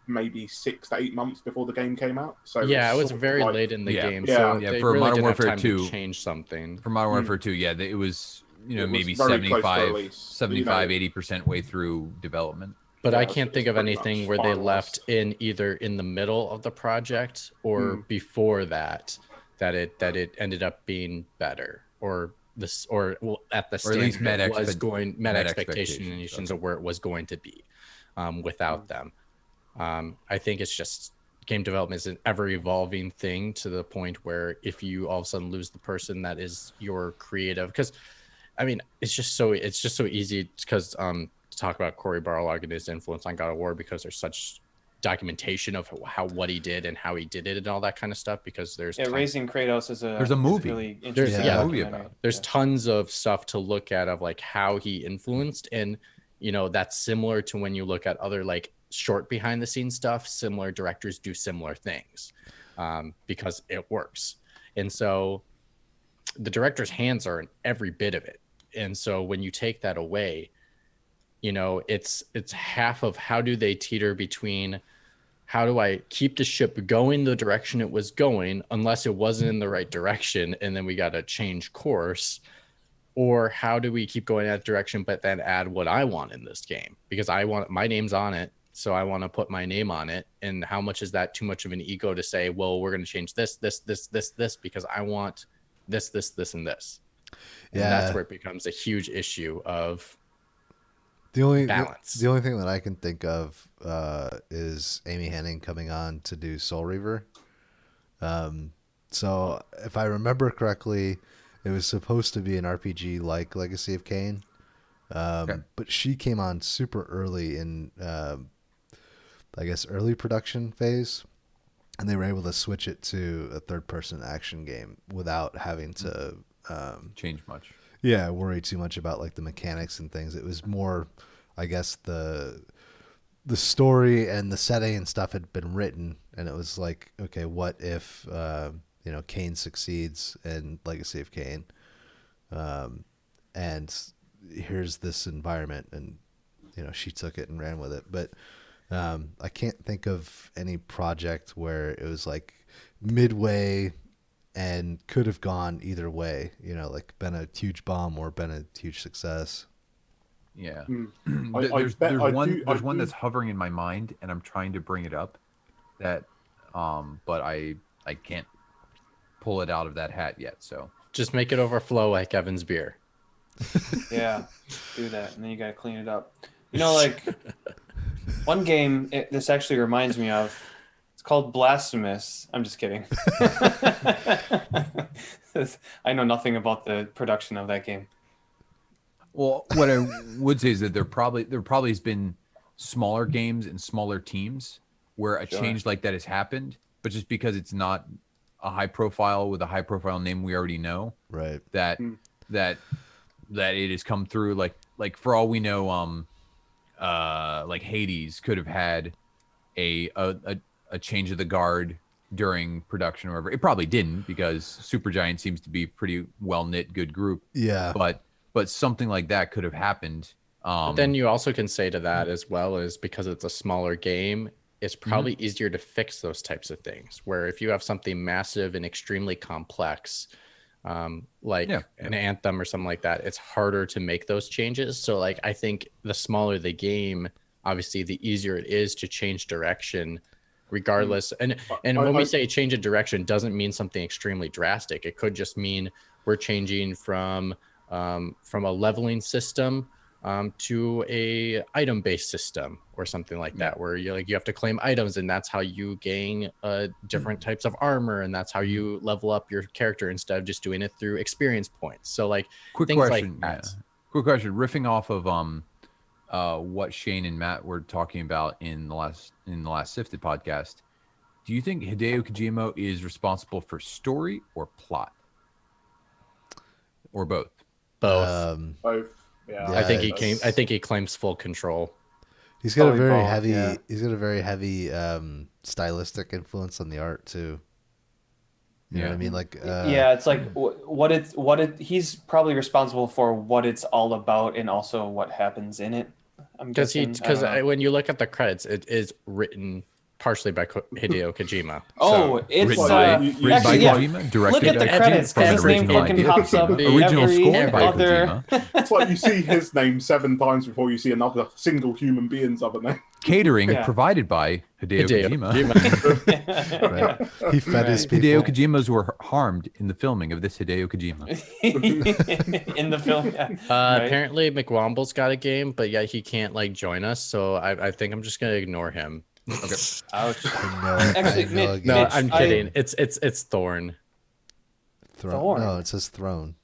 maybe 6 to 8 months before the game came out. So Yeah, it was sort of very like- late in the Yeah. game, Yeah. so Yeah, they for really Modern didn't Warfare have time 2, to change something. For Modern Warfare 2, yeah, it was It was maybe very close to 75, release. 80% way through development. But Yeah, I it's- can't it's think of pretty anything much where they finalized. left in either in the middle of the project or before that it ended up being better, or this or well, at the Or at standard least met it was expect- going met met expectations expectations, of where it was going to be without them. I think it's just game development is an ever evolving thing, to the point where if you all of a sudden lose the person that is your creative, because I mean it's just so easy because to talk about Cory Barlog and his influence on God of War, because there's such documentation of what he did and how he did it and all that kind of stuff, because there's Raising Kratos is There's a movie. really There's- interesting yeah, movie documentary. about it. there's tons of stuff to look at of like how he influenced, and that's similar to when you look at other like short behind the scenes stuff. Similar directors do similar things because it works, and so the director's hands are in every bit of it. And so when you take that away, it's half of how do they teeter between how do I keep the ship going the direction it was going, unless it wasn't in the right direction and then we got to change course, or how do we keep going that direction but then add what I want in this game, because I want my name's on it, so I want to put my name on it. And how much is that too much of an ego to say, well, we're going to change this because I want this and this. And that's where it becomes a huge issue of balance. The only thing that I can think of is Amy Hennig coming on to do Soul Reaver. So if I remember correctly, it was supposed to be an RPG like Legacy of Kain, but she came on super early in, I guess, early production phase, and they were able to switch it to a third-person action game without having to Change much. worry too much about like the mechanics and things. It was more, I guess, the story and the setting and stuff had been written, and it was like, okay, what if Kain succeeds in Legacy of Kain, and here's this environment, and she took it and ran with it. But I can't think of any project where it was like midway and could have gone either way, like been a huge bomb or been a huge success. Yeah. I There's one do- that's hovering in my mind, and I'm trying to bring it up, but I can't pull it out of that hat yet. So Just make it overflow like Evan's beer. Yeah, do that, and then you gotta clean it up. Like one game this actually reminds me of. It's called Blasphemous. I'm just kidding. I know nothing about the production of that game. well, what I would say is that there probably has been smaller games and smaller teams where a Sure. change like that has happened, but just because it's not a high profile with a high profile name we already know, Right. that that it has come through. Like for all we know, like Hades could have had a change of the guard during production or whatever. It probably didn't, because Supergiant seems to be pretty well knit, good group. Yeah. But something like that could have happened. But then you also can say to that, as well, as because it's a smaller game, it's probably easier to fix those types of things. Where if you have something massive and extremely complex, like an Anthem or something like that, it's harder to make those changes. So like, I think the smaller the game, obviously the easier it is to change direction regardless. And when we say change of direction, doesn't mean something extremely drastic. It could just mean we're changing from a leveling system to a item based system or something like that, where you have to claim items, and that's how you gain different types of armor, and that's how you level up your character instead of just doing it through experience points. So like quick things question, like that. Quick question, riffing off of what Shane and Matt were talking about in the last Sifted podcast. Do you think Hideo Kojima is responsible for story or plot, or both? Both. Both. Yeah. I think he claims full control. He's got a Probably very both, heavy. yeah. He's got a very heavy stylistic influence on the art too. You know what I mean? Like, yeah, it's like he's probably responsible for what it's all about and also what happens in it. I'm guessing Because when you look at the credits, it is written partially by Hideo Kojima. Oh, it's written by actually, yeah. Kojima, directed Look at the by credits, because his name original fucking idea. pops up. Original every score by other. Kojima. It's like you see his name 7 times before you see another single human being's other name. Catering Yeah. provided by Hideo Kojima. right? He fed his people. Hideo Kojimas were harmed in the filming of this Hideo Kojima. In the film. Yeah. Right. Apparently McWomble's got a game, but yeah, he can't like join us, so I think I'm just gonna ignore him. Okay. Ouch. Actually, Mitch, No, Mitch, I'm kidding. It's Thorn. Thorn? No, it says throne.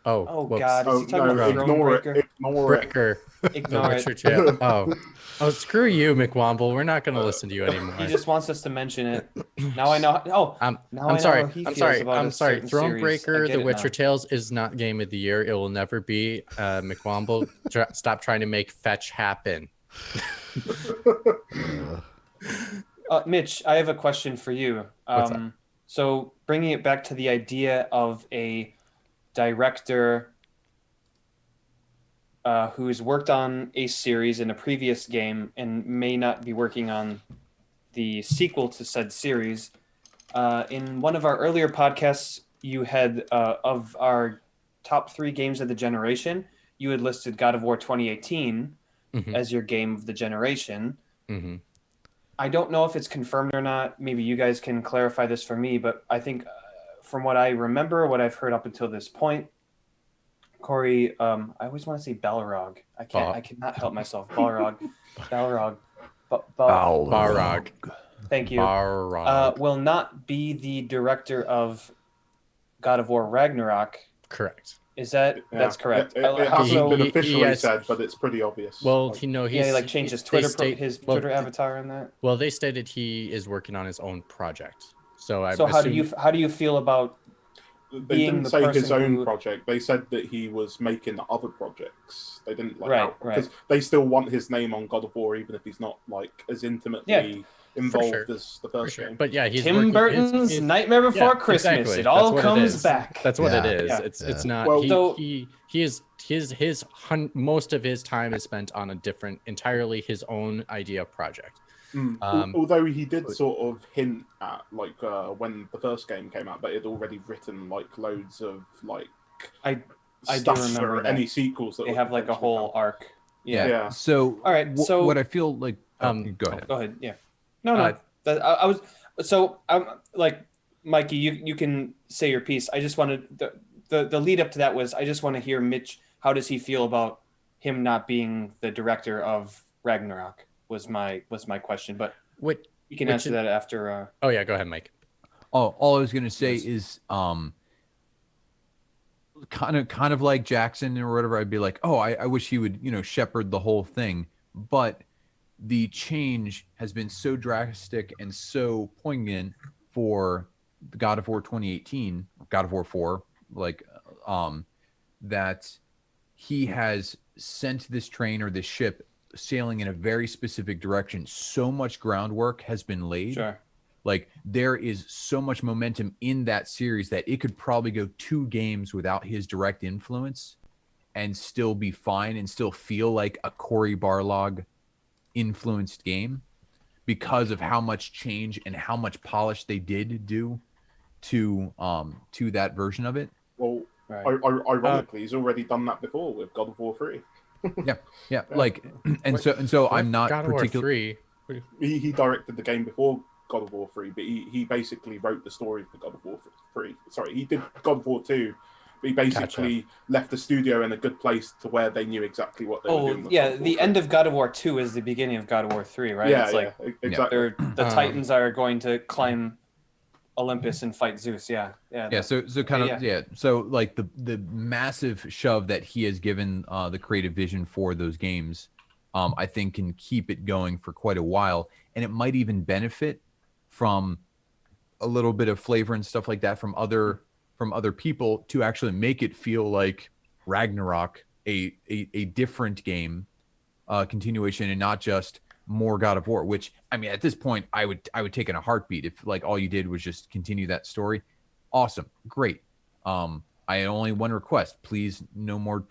Oh whoops. God, is Oh, he talking no, about ignore it. Thronebreaker? Ignore it. Breaker. Ignore Witcher it. jail. Oh, screw you, McWomble. We're not gonna listen to you anymore. He just wants us to mention it. Now I know. Oh, I'm now I know sorry. how he I'm feels sorry. about I'm a sorry. certain series. I Thronebreaker, get The it Witcher now. Tales is not game of the year. It will never be. McWomble, stop trying to make fetch happen. Mitch, I have a question for you. What's up? So bringing it back to the idea of a director who's worked on a series in a previous game and may not be working on the sequel to said series. In one of our earlier podcasts, you had of our top 3 games of the generation, you had listed God of War 2018 as your game of the generation. Mm-hmm. I don't know if it's confirmed or not. Maybe you guys can clarify this for me, but I think from what I remember, what I've heard up until this point, Corey, I always want to say Balrog. I cannot help myself. Balrog. Balrog. Thank you. Balrog. Will not be the director of God of War Ragnarok. Correct. Is that that's correct? It hasn't been officially has- said, but it's pretty obvious. Well, Like, He like changed his Twitter Twitter avatar in that. Well, they stated he is working on his own project. So I So how do you feel about they being didn't the say his person own who- project. They said that he was making other projects. They didn't Right. because they still want his name on God of War, even if he's not like as intimately involved sure. as the first game. But yeah, he's Tim working, Burton's he's- Nightmare Before yeah, Christmas? exactly. It all That's what it comes is. back. That's what it Yeah. is. Yeah. It's not. Well, Most of his time is spent on a different, entirely his own idea project. Although he did sort of hint at when the first game came out that he'd already written like loads of like I do stuff remember for that. any sequels that They would have like a potentially whole come. arc. Yeah. Yeah. So All right, so- what I feel like, go ahead. Go ahead. Yeah. No. I was like Mikey. You can say your piece. I just wanted the lead up to that was I just want to hear Mitch. How does he feel about him not being the director of Ragnarok? Was my question, but you can answer that after. Oh yeah, go ahead, Mike. All I was gonna say is kind of like Jackson or whatever. I'd be like, oh, I wish he would, shepherd the whole thing. But the change has been so drastic and so poignant for God of War 2018, God of War 4, like that he has sent this train or this ship sailing in a very specific direction. So much groundwork has been laid. Sure. Like there is so much momentum in that series that it could probably go 2 games without his direct influence and still be fine and still feel like a Cory Barlog influenced game because of how much change and how much polish they did do to that version of it. Well, Right. ironically, he's already done that before with God of War 3. Yeah. Like, and so I'm not God of War particularly. 3. He directed the game before God of War 3, but he basically wrote the story for God of War 3. Sorry, he did God of War 2, but he basically left the studio in a good place to where they knew exactly what they were doing. With God of War the 3. end of God of War 2 is the beginning of God of War 3, right? Yeah, it's like exactly. the Titans are going to climb Olympus and fight Zeus. Yeah. So kind of so like the massive shove that he has given the creative vision for those games, I think can keep it going for quite a while, and it might even benefit from a little bit of flavor and stuff like that from other people to actually make it feel like Ragnarok, a different game continuation, and not just more God of War. Which, I mean, at this point, I would take in a heartbeat if like all you did was just continue that story. Awesome, great. I had only one request: please, no more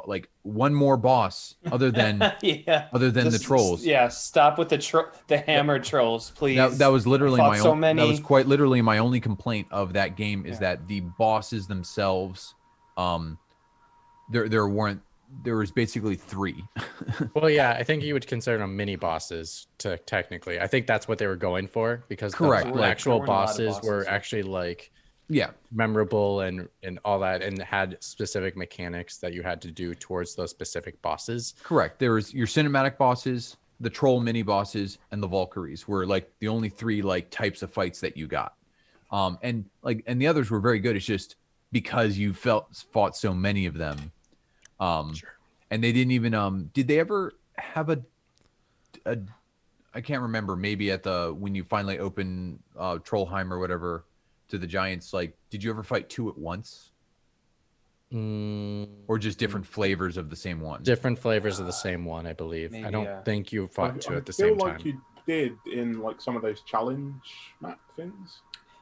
like one more boss other than the trolls. Yeah, stop with the hammer trolls, please. That was literally my so own, many. that was quite literally my only complaint of that game is that the bosses themselves, there was basically 3. Well, yeah, I think you would consider them mini bosses technically. I think that's what they were going for because Correct. the Like, actual there weren't a lot of bosses were bosses, yeah. actually like Yeah, memorable and all that, and had specific mechanics that you had to do towards those specific bosses. correct. There was your cinematic bosses, the troll mini bosses, and the Valkyries were like the only 3 like types of fights that you got. And the others were very good. It's just because you fought so many of them. Sure. And they didn't even did they ever have a I can't remember, maybe at when you finally open Trollheim or whatever to the giants, like did you ever fight 2 at once? Or just different flavors of the same one? Different flavors of the same one, I believe. Maybe, I don't think you fought 2 at the I same feel like time. you did in like some of those challenge map things.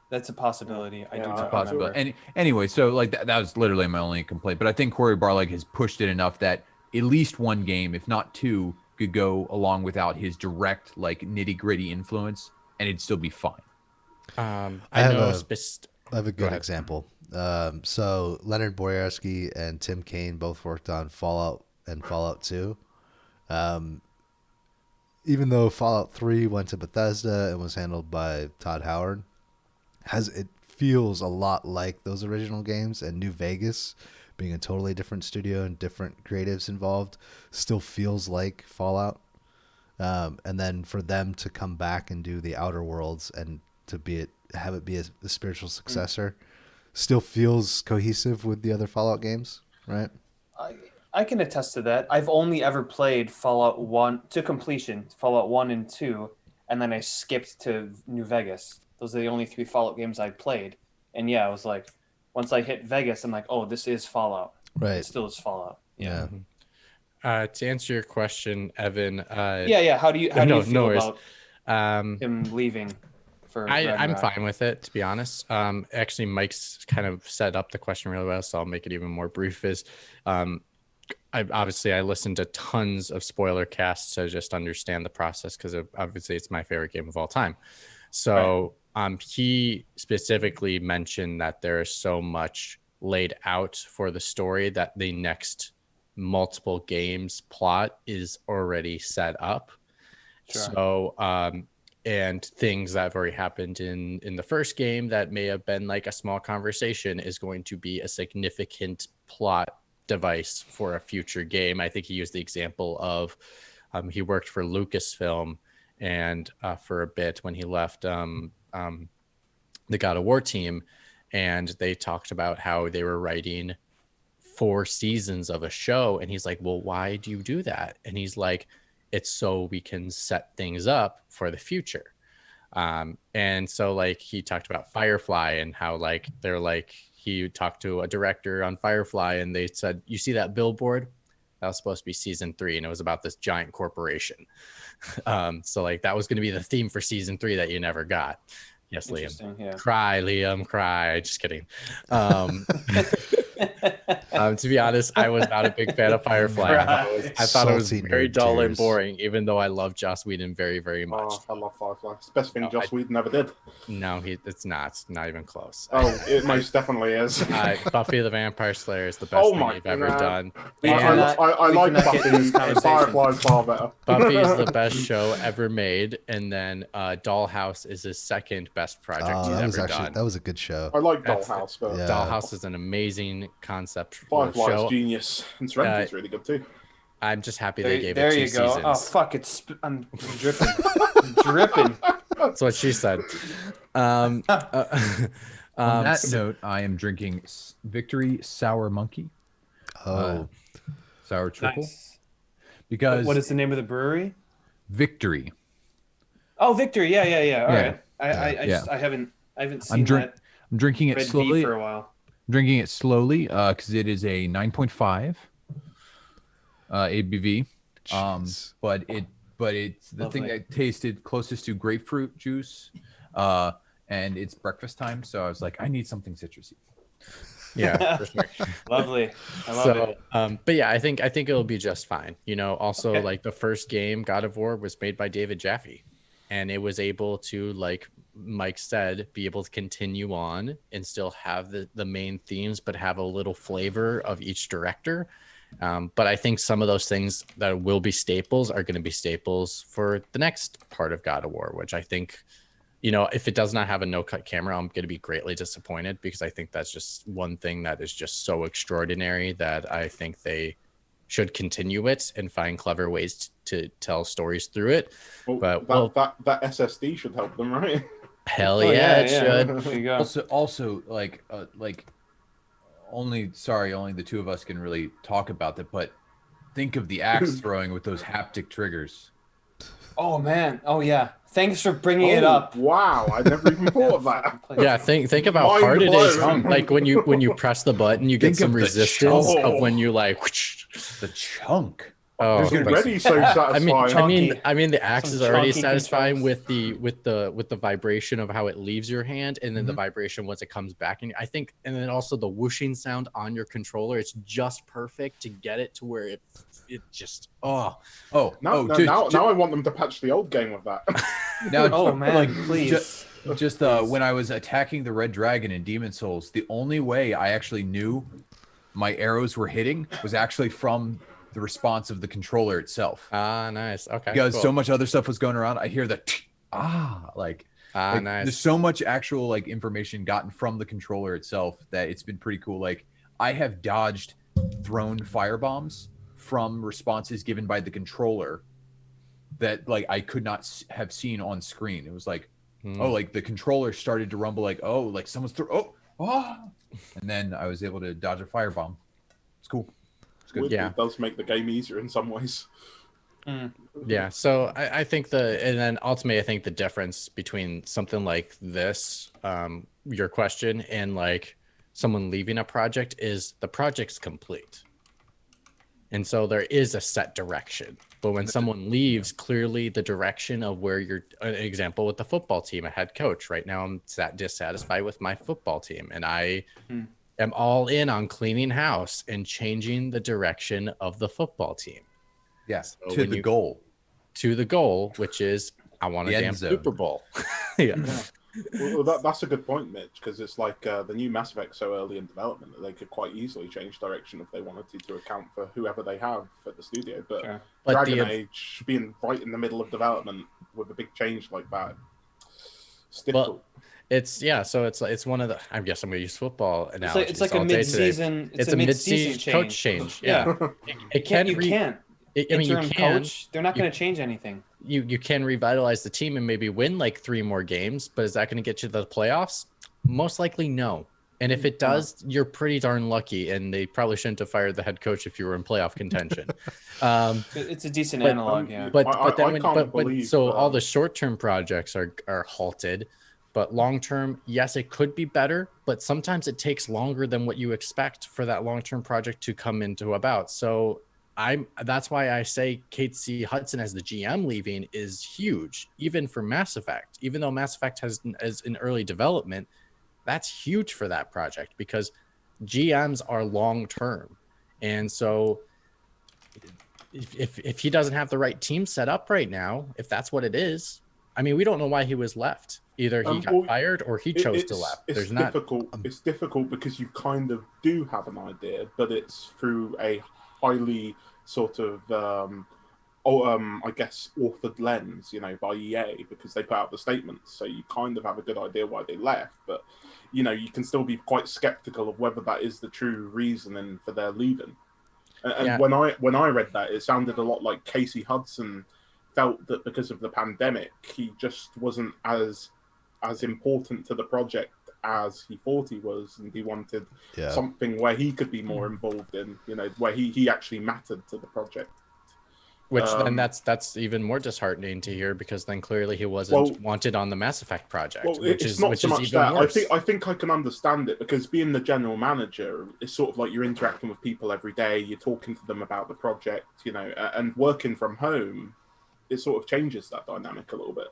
That's a possibility. I do not Possible. remember. And anyway, so like that was literally my only complaint. But I think Cory Barlog has pushed it enough that at least one game, if not 2, could go along without his direct like nitty gritty influence, and it'd still be fine. I I know have a good ahead. example. So Leonard Boyarsky and Tim Kaine both worked on Fallout and Fallout 2. Even though Fallout 3 went to Bethesda and was handled by Todd Howard, it feels a lot like those original games, and New Vegas, being a totally different studio and different creatives involved, still feels like Fallout. And then for them to come back and do the Outer Worlds and to have it be a spiritual successor still feels cohesive with the other Fallout games, right? I can attest to that. I've only ever played Fallout 1 to completion, Fallout 1 and 2, and then I skipped to New Vegas. Those are the only 3 Fallout games I played. And yeah, I was like, once I hit Vegas, I'm like, oh, this is Fallout. Right. It still is Fallout. Yeah. To answer your question, Evan. Yeah. How do you feel worries. about him leaving for I'm Ragnarok? fine with it, to be honest. Actually, Mike's kind of set up the question really well, so I'll make it even more brief. I listened to tons of spoiler casts to just understand the process because obviously it's my favorite game of all time. So he specifically mentioned that there is so much laid out for the story that the next multiple games plot is already set up. Sure. So and things that have already happened in the first game that may have been like a small conversation is going to be a significant plot device for a future game. I think he used the example of he worked for Lucasfilm and for a bit when he left the God of War team, and they talked about how they were writing 4 seasons of a show, and he's like, well, why do you do that? And he's like, it's so we can set things up for the future. And so like he talked about Firefly and how like they're like he talked to a director on Firefly and they said, you see that billboard? That was supposed to be season 3, and it was about this giant corporation. So like that was going to be the theme for season 3 that you never got. Yes, Liam. Interesting, yeah. Cry, Liam, cry. Just kidding. To be honest, I was not a big fan of Firefly. I thought it was Salty very nerd dull and tears. boring, even though I love Joss Whedon very, very much. Oh, I love Firefly. It's the best thing No, Joss Whedon ever did. No, it's not even close. Oh, it most definitely is. Buffy the Vampire Slayer is the best Oh thing my you've ever God. done. We I, cannot- I we like cannot get in this Buffy. conversation. Firefly's far better. Buffy is the best show ever made, and then Dollhouse is his second best project Oh, he's that was ever actually done. that was a good show. I like That's- Dollhouse, but Yeah. Dollhouse is an amazing concept for a Firefly's show. genius. And Serenity's really good too. I'm just happy they gave There it 2 you go. seasons. Oh fuck! I'm dripping, dripping. That's what she said. On that So- note, I am drinking Victory Sour Monkey Oh, Sour Triple Nice. because What is the name of the brewery? Victory. Oh, Victory. Yeah. All Yeah. right. I Yeah. just I haven't seen I'm drinking it that red slowly. V for a while. Drinking it slowly because it is a 9.5 ABV. jeez. But it's the thing Lovely. that tasted closest to grapefruit juice, and it's breakfast time, so I was like, I need something citrusy. yeah, for sure. Lovely. I love it. But yeah, I think it'll be just fine. You know, also Okay. like the first game, God of War, was made by David Jaffe, and it was able to, like Mike said, be able to continue on and still have the main themes, but have a little flavor of each director. But I think some of those things that will be staples are going to be staples for the next part of God of War, which I think, you know, if it does not have a no-cut camera, I'm going to be greatly disappointed because I think that's just one thing that is just so extraordinary that I think they should continue it and find clever ways to tell stories through it. Well, But that SSD should help them, right? hell Oh, yeah, it should. There you go. Also, like only the two of us can really talk about that. But think of the axe throwing with those haptic triggers. Oh man. Oh yeah. Thanks for bringing it up. Wow, I never even thought of that. Yeah, think of how Mind hard it is. blown. Like when you press the button, you get Think some of the resistance chunk. of when you like. The chunk. Oh, There's gonna be Already so satisfying. I mean, the axe Some is already chunky satisfying controls. with the vibration of how it leaves your hand, and then the vibration once it comes back. And I think, and then also the whooshing sound on your controller. It's just perfect to get it to where it just Now dude, I want them to patch the old game with that. now, Oh man, like, please. just when I was attacking the red dragon in Demon Souls, the only way I actually knew my arrows were hitting was actually from the response of the controller itself. nice. Okay, Because cool. so much other stuff was going around, I hear the like there's nice. so much actual like information gotten from the controller itself that it's been pretty cool. Like I have dodged thrown firebombs from responses given by the controller that like I could not have seen on screen. It was like, oh, like the controller started to rumble, like, oh, like someone's and then I was able to dodge a firebomb. It's cool. It's good. Weirdly, Yeah. It does make the game easier in some ways. Yeah, so I think and then ultimately I think the difference between something like this, your question, and like someone leaving a project is the project's complete. And so there is a set direction. But when someone leaves, clearly the direction of where you're, an example with the football team, a head coach, right now I'm dissatisfied with my football team. And I am all in on cleaning house and changing the direction of the football team. Yeah. So To when the you- goal. To the goal, which is I want a The end damn zone. Super Bowl. Yeah. Well, that's a good point, Mitch, because it's like the new Mass Effect so early in development that they could quite easily change direction if they wanted to account for whoever they have at the studio. But Sure. But Dragon the- Age being right in the middle of development with a big change like that, it's Well, difficult. So it's one of the. I guess I'm gonna use football It's analogies. like, it's like a all day today. mid-season. It's a mid-season coach change. Yeah, it can. You can't. I mean, you Interim can. coach. They're not You- going to change anything. You can revitalize the team and maybe win like 3 more games, but is that going to get you to the playoffs? Most likely, no. And if it does, you're pretty darn lucky. And they probably shouldn't have fired the head coach if you were in playoff contention. It's a decent but- analog, yeah. But then I can't believe, so all the short-term projects are halted, but long-term, yes, it could be better, but sometimes it takes longer than what you expect for that long-term project to come into about. So that's why I say Casey Hudson as the GM leaving is huge, even for Mass Effect. Even though Mass Effect is in early development, that's huge for that project because GMs are long-term. And so if he doesn't have the right team set up right now, if that's what it is, I mean, we don't know why he was left. Either he got fired or he chose to left. It's difficult. It's difficult because you kind of do have an idea, but it's through a highly sort of, I guess, authored lens, by EA because they put out the statements. So you kind of have a good idea why they left, but you can still be quite skeptical of whether that is the true reasoning for their leaving. And when I read that, it sounded a lot like Casey Hudson felt that because of the pandemic, he just wasn't as important to the project as he thought he was, and he wanted something where he could be more involved in, where he actually mattered to the project. Which then that's even more disheartening to hear because then clearly he wasn't wanted on the Mass Effect project. Well, which it's is, not which so is much even that. worse. I think I can understand it because being the general manager, it's sort of like you're interacting with people every day. You're talking to them about the project, and working from home, it sort of changes that dynamic a little bit.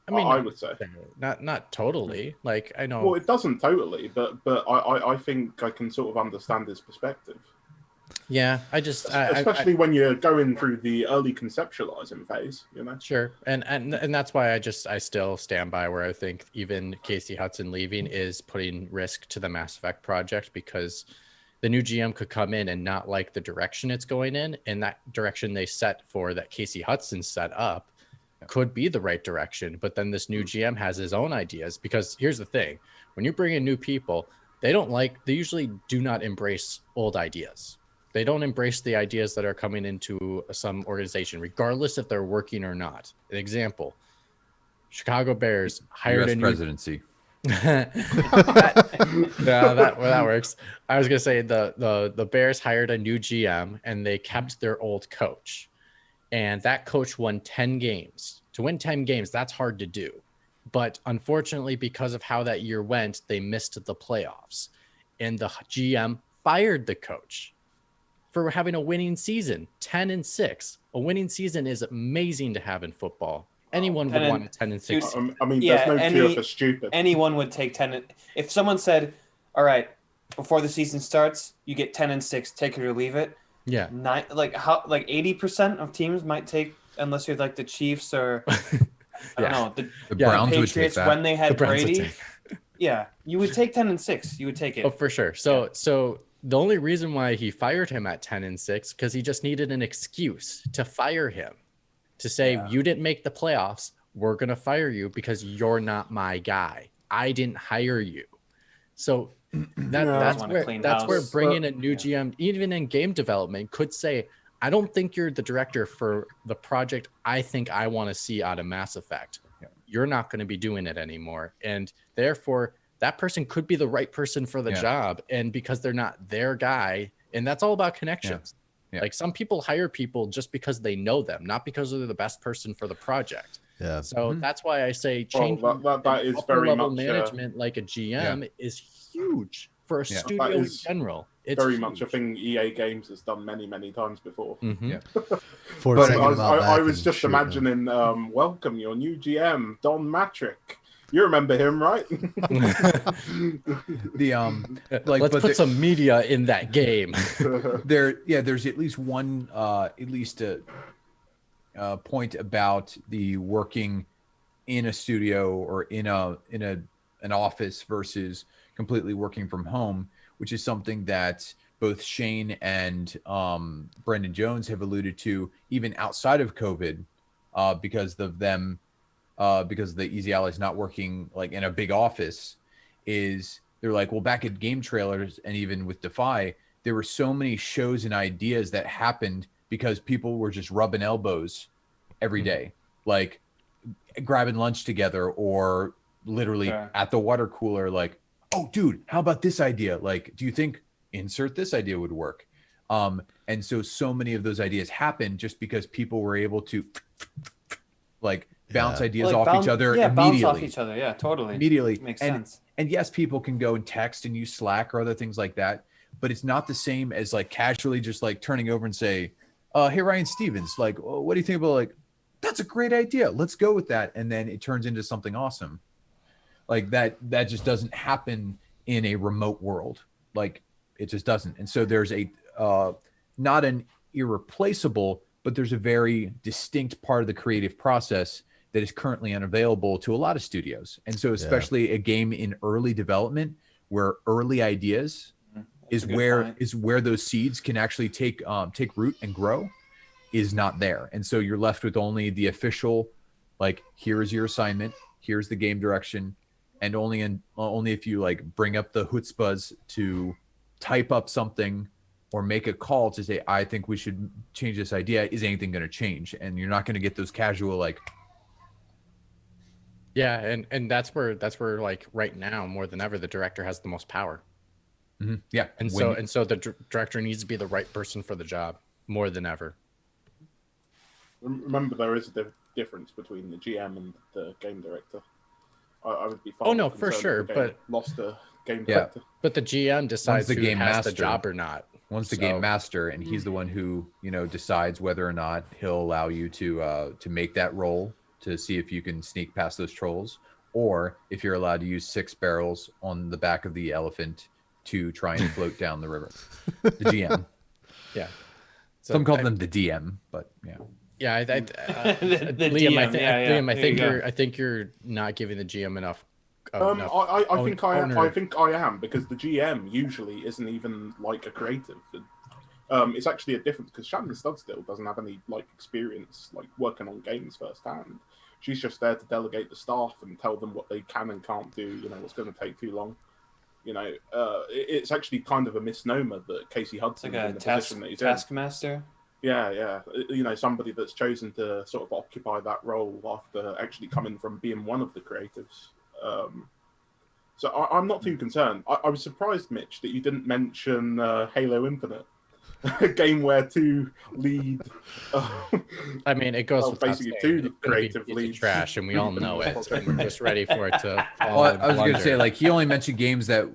I mean, I would say not totally. Like I know. Well, it doesn't totally, but I think I can sort of understand his perspective. Yeah, especially when you're going through the early conceptualizing phase, Sure, and that's why I still stand by where I think even Casey Hudson leaving is putting risk to the Mass Effect project because the new GM could come in and not like the direction it's going in, and that direction they set for that Casey Hudson set up could be the right direction. But then this new GM has his own ideas because here's the thing: when you bring in new people, they usually do not embrace old ideas. They don't embrace the ideas that are coming into some organization, regardless if they're working or not. An example, Chicago Bears hired a new presidency. that works. I was gonna say the Bears hired a new GM and they kept their old coach, and that coach won 10 games. To win 10 games, that's hard to do, but unfortunately, because of how that year went, they missed the playoffs, and the GM fired the coach for having a winning season. 10-6. A winning season is amazing to have in football. Anyone would want a 10-6. I mean, there's no cure for stupid. Anyone would take 10. If someone said, "All right, before the season starts, you get 10-6, take it or leave it." Yeah. 80% of teams might take, unless you're like the Chiefs or I don't know, the Browns Patriots would take that. when they had The Browns would Brady. Yeah, you would take 10-6. You would take it. Oh, for sure. So the only reason why he fired him at 10-6 because he just needed an excuse to fire him, to say you didn't make the playoffs. We're gonna fire you because you're not my guy. I didn't hire you. So that's where bringing a new GM, even in game development, could say, I don't think you're the director for the project I think I want to see out of Mass Effect. You're not going to be doing it anymore, and therefore that person could be the right person for the job, and because they're not their guy, and that's all about connections. Like some people hire people just because they know them, not because they're the best person for the project. So that's why I say change that is very level much management like a GM is huge for a studio in general. It's very huge. much a thing EA Games has done many times before. But I was just imagining, welcome your new GM, Don Matrick. You remember him, right? Let's put some media in that game. There's at least one point about the working in a studio or in an office versus completely working from home, which is something that both Shane and Brendan Jones have alluded to even outside of COVID, because of them, because the Easy Allies not working like in a big office. Is they're like, well, back at Game Trailers and even with Defy, there were so many shows and ideas that happened because people were just rubbing elbows every day, like grabbing lunch together or literally at the water cooler, like, oh, dude, how about this idea? Like, do you think insert this idea would work? And so many of those ideas happen just because people were able to like bounce Yeah. ideas Like off each other bounce off immediately. each other. Yeah, totally. Immediately. Makes and sense. and yes, people can go and text and use Slack or other things like that, but it's not the same as like casually just like turning over and say, hey, Ryan Stevens, like, what do you think about, like, that's a great idea, let's go with that, and then it turns into something awesome. Like that just doesn't happen in a remote world. Like, it just doesn't. And so there's a not an irreplaceable, but there's a very distinct part of the creative process that is currently unavailable to a lot of studios. And so especially a game in early development where early ideas is where those seeds can actually take root and grow is not there. And so you're left with only the official, like, here is your assignment, here's the game direction, and only if you like bring up the chutzpahs to type up something or make a call to say, I think we should change this idea, is anything going to change. And you're not going to get those casual like. Yeah, and that's where like right now more than ever the director has the most power. Mm-hmm. Yeah, and so the director needs to be the right person for the job more than ever. Remember, there is a difference between the GM and the game director. I would be fine. Oh no, for sure, but lost a game director. But the GM decides the who game has master. the job or not. One's the game master, and he's the one who, you know, decides whether or not he'll allow you to make that roll to see if you can sneak past those trolls, or if you're allowed to use 6 barrels on the back of the elephant to try and float down the river. The GM. Yeah. So some call them the DM, but yeah. Yeah, the Liam, DM, I think you're not giving the GM enough. I think I am, because the GM usually isn't even like a creative. It's actually a difference, because Shannon Studstill doesn't have any like experience like working on games firsthand. She's just there to delegate the staff and tell them what they can and can't do. You know, what's going to take too long. You know, it's actually kind of a misnomer that Casey Hudson is in the position that he's taskmaster. Yeah. You know, somebody that's chosen to sort of occupy that role after actually coming from being one of the creatives. So I'm not too concerned. I was surprised, Mitch, that you didn't mention Halo Infinite, a game where 2 lead. I mean, it goes with basically 2 creative leads. Trash, and we all know it. And we're just ready for it to fall. Well, I was going to say, like, he only mentioned games that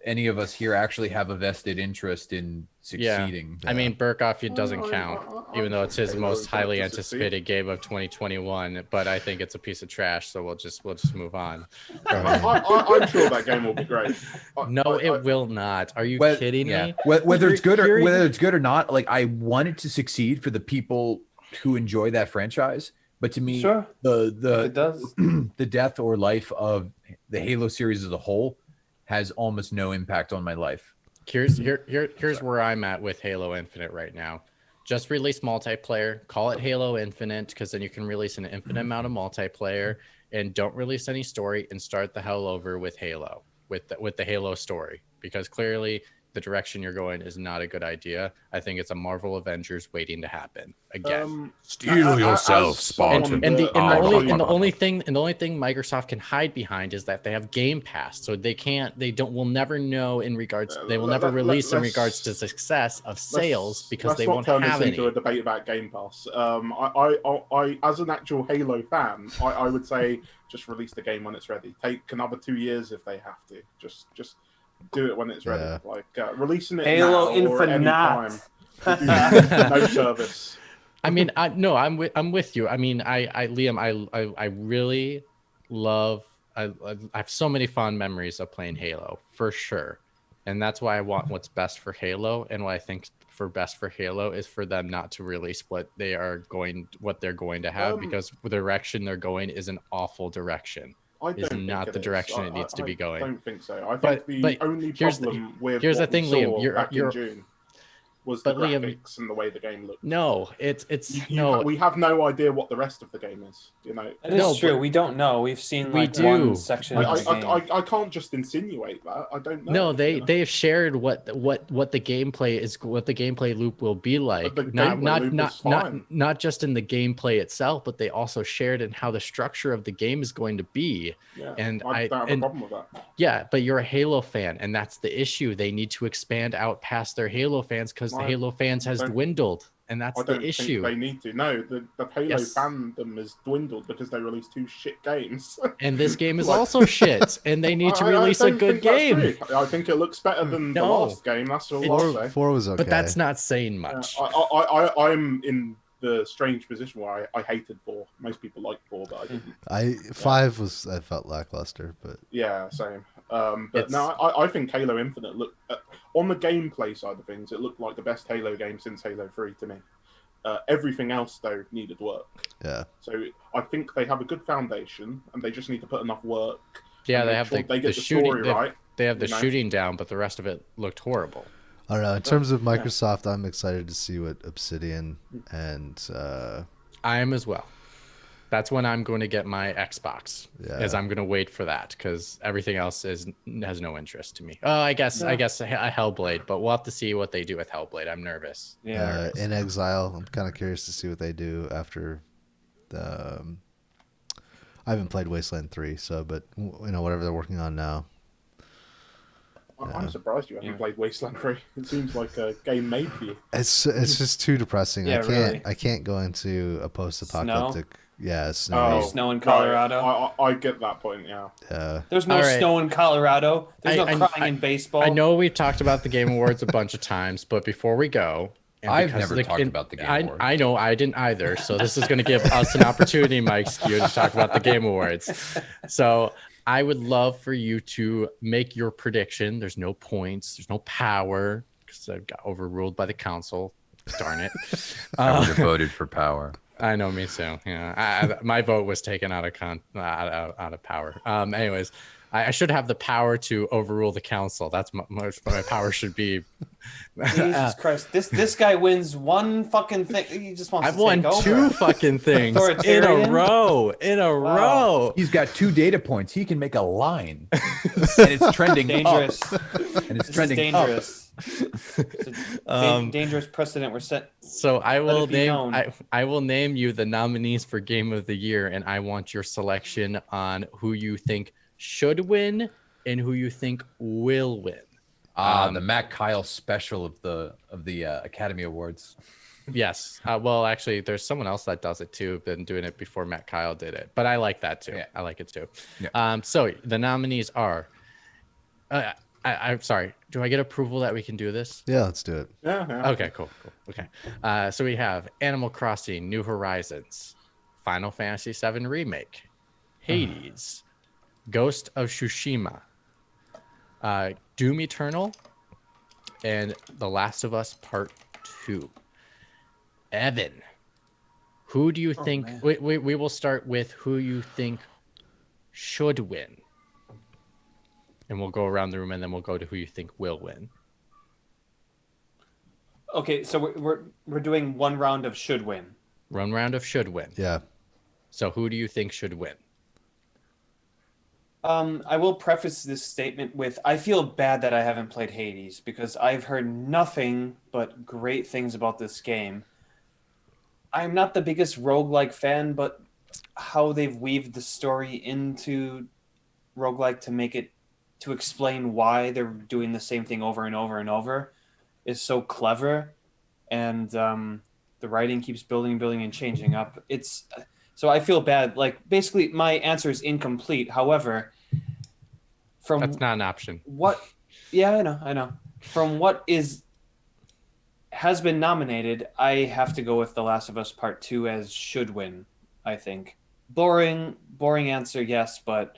any of us here actually have a vested interest in succeeding. Yeah. I mean, Burkoff, it doesn't count, even though it's his most highly anticipated game of 2021. But I think it's a piece of trash, so we'll just move on. I'm sure that game will be great. It will not. Are you kidding me? Whether it's good or not, like, I want it to succeed for the people who enjoy that franchise. But to me, the death or life of the Halo series as a whole has almost no impact on my life. Here's where I'm at with Halo Infinite right now. Just release multiplayer, call it Halo Infinite, because then you can release an infinite amount of multiplayer, and don't release any story, and start the hell over with Halo, with the Halo story, because clearly the direction you're going is not a good idea. I think it's a Marvel Avengers waiting to happen again. Steal yourself, Spartan. And the only thing Microsoft can hide behind is that they have Game Pass, so we'll never know in regards. They will never release in regards to success of sales, because they won't have any. Let's not turn this into a debate about Game Pass. I as an actual Halo fan, I would say just release the game when it's ready. Take another 2 years if they have to. Just do it when it's ready. Yeah. Like releasing it Halo now Infinite. or any time. No service. I mean, I'm with you. I mean, Liam, I really love. I have so many fond memories of playing Halo, for sure, and that's why I want what's best for Halo. And what I think for best for Halo is for them not to release what they're going to have, because the direction they're going is an awful direction. Is not the direction it needs to be going. I don't think so. I think the only problem with here's the what thing, we Liam. saw back in June. was the But Liam- graphics and the way the game looked. No, it's You we have no idea what the rest of the game is. You know, That is No, true. but- We don't know. We've seen We like do. one section I, of the game. I can't just insinuate that. I don't know. No, you know? they have shared what the gameplay is, what the gameplay loop will be like. the gameplay loop is fine. Not just in the gameplay itself, but they also shared in how the structure of the game is going to be. Yeah, and I don't have a problem with that. Yeah, but you're a Halo fan, and that's the issue. They need to expand out past their Halo fans because the I Halo fans has don't- dwindled, and that's I the don't issue. think they need to. No, the Halo Yes. fandom has dwindled because they released 2 shit games. And this game is Like- also shit, and they need to release a don't good think that's game. true. I think it looks better than the No. last game. That's all I'll say. 4 was okay. But that's not saying Yeah, much. I'm in the strange position where I hated 4. Most people like 4, but I didn't. 5 was, I felt lackluster, but Yeah, same. But It's- no, I think Halo Infinite looked on the gameplay side of things. It looked like the best Halo game since Halo 3 to me. Everything else though needed work. yeah. So I think they have a good foundation, and they just need to put enough work. Yeah, and they make have sure the they get the shooting. story right. They have the you know? shooting down, but the rest of it looked horrible. I don't know. In terms of Microsoft, I'm excited to see what Obsidian and I am as well. That's when I'm going to get my Xbox. Yeah. As I'm going to wait for that because everything else has no interest to me. Oh, I guess a Hellblade, but we'll have to see what they do with Hellblade. I'm nervous. Yeah. In Exile. I'm kind of curious to see what they do after the. I haven't played Wasteland 3, so but whatever they're working on now. I'm surprised you haven't played Wasteland 3. It seems like a game made for you. It's just too depressing. Yeah, really. I can't go into a post-apocalyptic. Yeah, snow. Oh, Snow in Colorado. I get that point. Yeah. Yeah. There's no All right. snow in Colorado. There's I- no crying in baseball. I know we've talked about the Game Awards a bunch of times, but before we go, and I've because never talked about the Game Awards. I know I didn't either. So this is going to give us an opportunity, Mike Skew, to talk about the Game Awards. So I would love for you to make your prediction. There's no points. There's no power because I got overruled by the council. Darn it. I would have voted for power. I know, me too. Yeah, my vote was taken out of power. Anyways, I should have the power to overrule the council. That's what my power should be. Jesus Christ. This guy wins one fucking thing. He just wants I've to won take over. 2 fucking things in a Authoritarian? row. Wow. Row. He's got 2 data points. He can make a line, and it's trending Dangerous. up. And it's This is trending up. dangerous. It's a dangerous precedent we're set. So I will it be name known. I will name you the nominees for Game of the Year, and I want your selection on who you think should win and who you think will win. The Matt Kyle special of the Academy Awards. Yes. Well, actually, there's someone else that does it too. Been doing it before Matt Kyle did it, but I like that too. Yeah. I like it too. Yeah. So the nominees are. I'm sorry. Do I get approval that we can do this? Yeah, let's do it. Yeah. Okay. Cool. Okay. So we have Animal Crossing: New Horizons, Final Fantasy VII Remake, Hades, Ghost of Tsushima, Doom Eternal, and The Last of Us Part 2. Evan, who do you think? man. We will start with who you think should win, and we'll go around the room, and then we'll go to who you think will win. Okay, so we're doing one round of should win. One round of should win. Yeah. So who do you think should win? I will preface this statement with I feel bad that I haven't played Hades because I've heard nothing but great things about this game. I'm not the biggest roguelike fan, but how they've weaved the story into roguelike to explain why they're doing the same thing over and over and over is so clever. And the writing keeps building and changing up. So I feel bad. Like, basically, my answer is incomplete. However, from That's not an option. what? Yeah, I know. From what has been nominated, I have to go with The Last of Us Part 2 as should win, I think. Boring answer, yes, but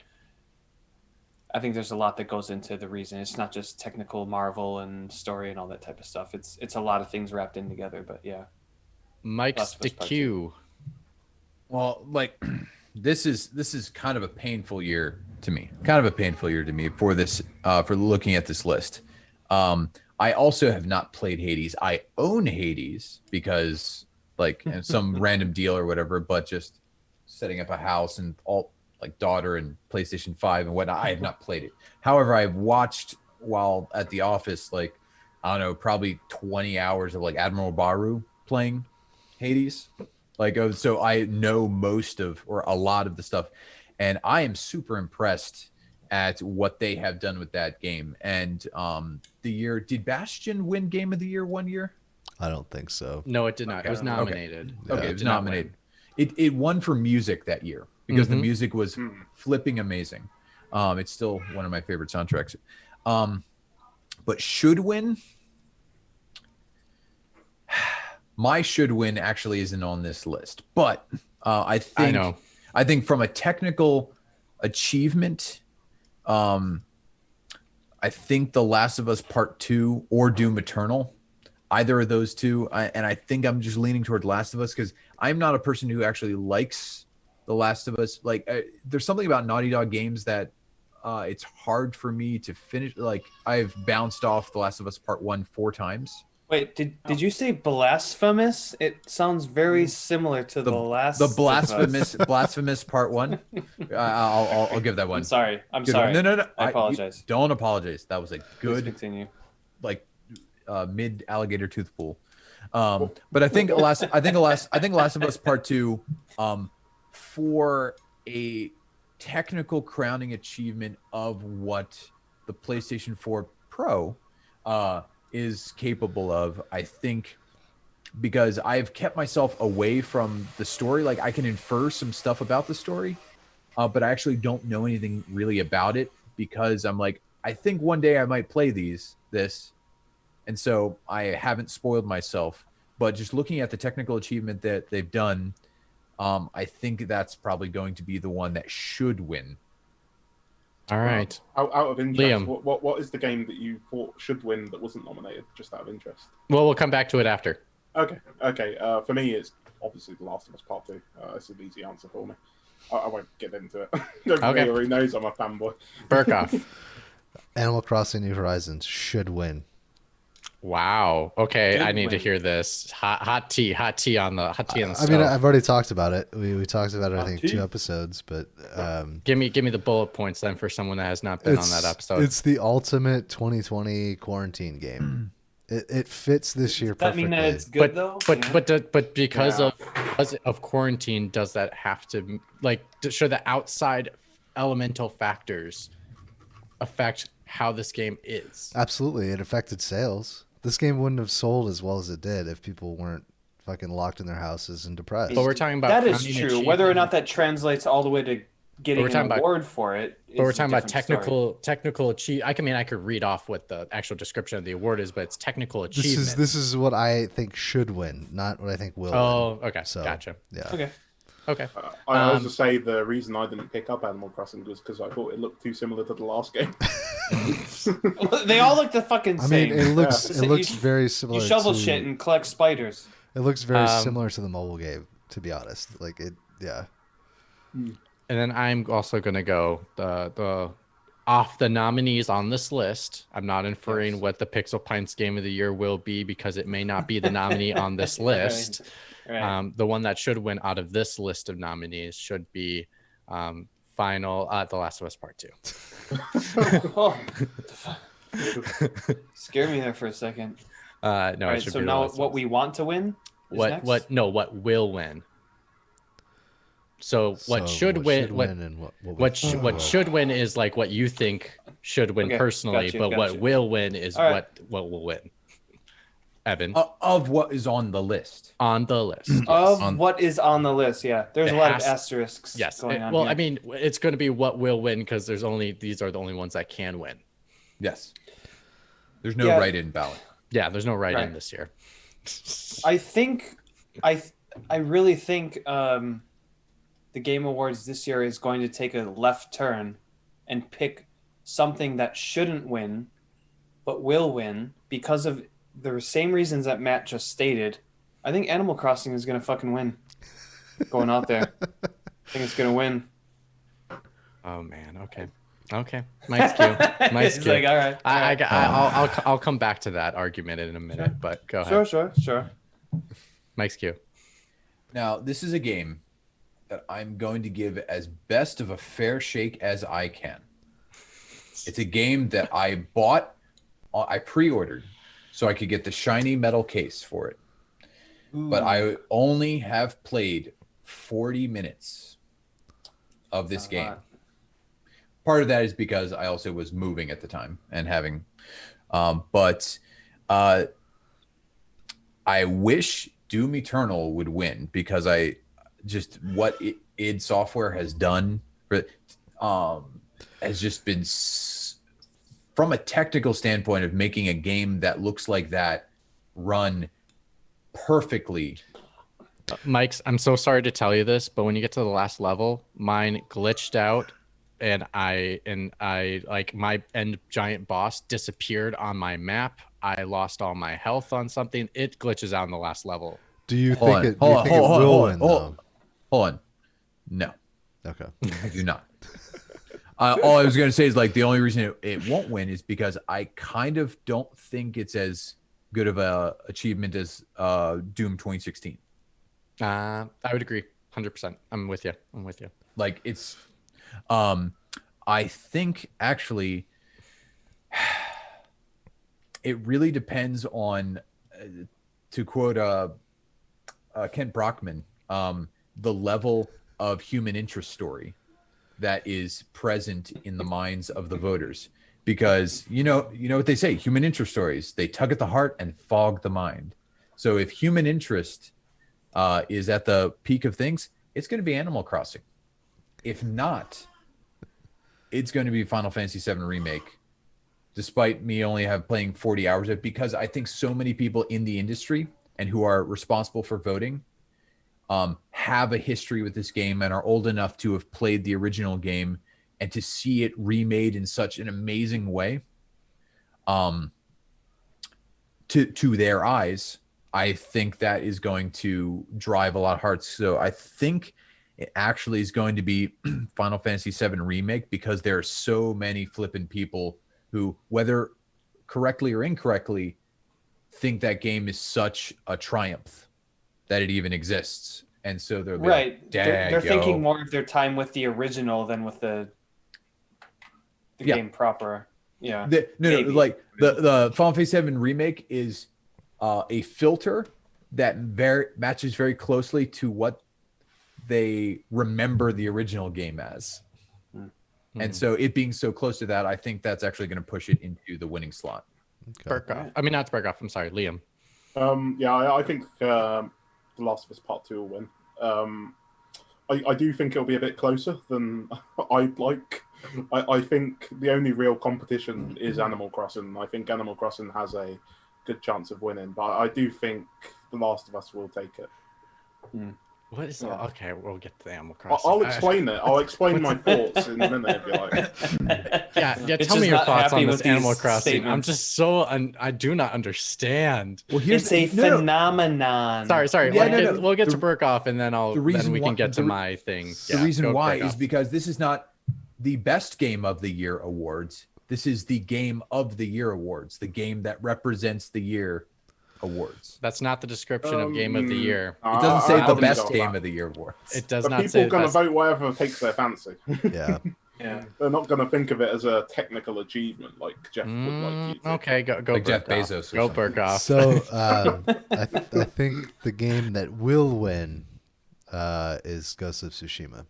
I think there's a lot that goes into the reason. It's not just technical marvel and story and all that type of stuff. It's a lot of things wrapped in together, but yeah. Mike Last of Us Part Q. Well, like this is kind of a painful year to me. Kind of a painful year to me for this for looking at this list. I also have not played Hades. I own Hades because like and some random deal or whatever, but just setting up a house and all like daughter and PlayStation 5 and whatnot. I have not played it. However, I've watched while at the office, like, I don't know, probably 20 hours of like Admiral Baru playing Hades. Like, so I know most of or a lot of the stuff. And I am super impressed at what they have done with that game. And did Bastion win Game of the Year one year? I don't think so. No, it did not. It was nominated. Okay, Yeah. it was nominated. It won for music that year because the music was flipping amazing. It's still one of my favorite soundtracks. But should win. My should win actually isn't on this list, but I think from a technical achievement, I think The Last of Us Part 2 or Doom Eternal, either of those two, and I think I'm just leaning toward Last of Us because I'm not a person who actually likes The Last of Us. Like, there's something about Naughty Dog games that it's hard for me to finish. Like, I've bounced off The Last of Us Part 1 4 times. Wait, did you say blasphemous? It sounds very similar to the last. The blasphemous Part 1. I'll give that one. I'm sorry. No. I apologize. Don't apologize. That was a Please good, continue. like, mid alligator tooth pull. But I think Last of Us Part 2, for a technical crowning achievement of what the PlayStation 4 Pro is capable of, I think, because I've kept myself away from the story. Like, I can infer some stuff about the story, but I actually don't know anything really about it because I'm like, I think one day I might play this, and so I haven't spoiled myself. But just looking at the technical achievement that they've done, I think that's probably going to be the one that should win. All right. Out of interest, Liam. what is the game that you thought should win that wasn't nominated? Just out of interest. Well, we'll come back to it after. Okay. For me, it's obviously The Last of Us Part 2. It's an easy answer for me. I won't get into it. Everybody already knows I'm a fanboy. Burkoff. Animal Crossing New Horizons should win. Wow. Okay, Good I need to win. hear this. Hot tea on the I stove. mean, I've already talked about it. We talked about it, I think, tea. 2 episodes, but Give me the bullet points then for someone that has not been on that episode. it's the ultimate 2020 quarantine game. It fits this year Does that perfectly. mean that it's good though? But because Yeah. of quarantine, does that have to show the outside elemental factors affect how this game is? Absolutely, it affected sales. This game wouldn't have sold as well as it did if people weren't fucking locked in their houses and depressed. But we're talking about that is crowning true. achievement. Whether or not that translates all the way to getting we're talking an about- award for it. But we're is a talking about different story. technical achieve. I could read off what the actual description of the award is, but it's technical achievement. This is what I think should win, not what I think will Oh, win. okay, So, gonna yeah. Okay. I also say the reason I didn't pick up Animal Crossing was because I thought it looked too similar to the last game. They all look the fucking I same. mean, it looks So it looks you- very similar. You shovel to, shit and collect spiders. It looks very Um, similar to the mobile game, to be honest. Like it, yeah. And then I'm also gonna go the off the nominees on this list. I'm not inferring Yes. what the Pixel Pints Game of the Year will be because it may not be the nominee on this list. Right. The one that should win out of this list of nominees should be The Last of Us Part 2. Oh, what the fuck? Scared me there for a second. No, All it right, should so be The now Last of what Us. we want to win is next? What will win? So what So should win? What and what should win is like what you think should win Okay, personally, gotcha, but gotcha. what will win is All right. what will win. Evan, Of what is on the list. on the list. Of on- what is on the list, yeah. There's It a lot has- of asterisks Yes. going on Well, here. I mean, it's going to be what will win because these are the only ones that can win. Yes. There's no Yeah. write-in ballot. Yeah, there's no write-in Right. this year. I think I really think the Game Awards this year is going to take a left turn and pick something that shouldn't win but will win because of the same reasons that Matt just stated. I think Animal Crossing is going to fucking win. Going out there. I think it's going to win. Oh man, okay. Okay, Mike's cute. Mike's He's cute. like, all right. I'll come back to that argument in a minute, but go ahead. Sure. Mike's cute. Now, this is a game that I'm going to give as best of a fair shake as I can. It's a game that I pre-ordered so I could get the shiny metal case for it. But I only have played 40 minutes of this game. Part of that is because I also was moving at the time and having, but I wish Doom Eternal would win because I just what id Software has done has just been from a technical standpoint of making a game that looks like that run perfectly. Mike's, I'm so sorry to tell you this, but when you get to the last level, mine glitched out and I like my end giant boss disappeared on my map. I lost all my health on something. It glitches out in the last level. Do you think it will win though? Hold on. No. Okay. I do not. All I was going to say is like the only reason it won't win is because I kind of don't think it's as good of a achievement as Doom 2016. I would agree 100%. I'm with you. Like it's I think actually it really depends on to quote Kent Brockman, the level of human interest story that is present in the minds of the voters, because you know what they say, human interest stories, they tug at the heart and fog the mind. So if human interest is at the peak of things, it's going to be Animal Crossing. If not, it's going to be Final Fantasy VII Remake, despite me only playing 40 hours of it, because I think so many people in the industry and who are responsible for voting have a history with this game and are old enough to have played the original game, and to see it remade in such an amazing way, to their eyes, I think that is going to drive a lot of hearts. So I think it actually is going to be Final Fantasy VII Remake, because there are so many flippin' people who, whether correctly or incorrectly, think that game is such a triumph that it even exists. And so they're right. Like, they're thinking more of their time with the original than with the game proper. Yeah. Like the Final Fantasy VII Remake is a filter that matches very closely to what they remember the original game as. And so it being so close to that, I think that's actually going to push it into the winning slot. Okay. Berkoff. I mean, not Berkoff. I'm sorry, Liam. I think The Last of Us Part 2 will win. I do think it'll be a bit closer than I'd like. I think the only real competition is Animal Crossing. I think Animal Crossing has a good chance of winning, but I do think The Last of Us will take it. What is okay? We'll get to the Animal Crossing. I'll explain it. I'll explain my thoughts in a minute if you like. Yeah. Tell me your thoughts on this Animal Crossing. Statements. I'm just so I do not understand. Well, it's a phenomenon. Sorry. We'll get to Berkoff, and then we can get to my thing. The reason why is because this is not the best game of the year awards. This is the game of the year awards. The game that represents the year awards. That's not the description of game of the year. It doesn't say the best game of the year awards. It does but not say people are going to vote whatever takes their fancy. Yeah. Yeah. They're not going to think of it as a technical achievement like Jeff would like you to. Okay, go like Berkoff. Jeff Bezos. Go Berkoff. So I think the game that will win is Ghost of Tsushima,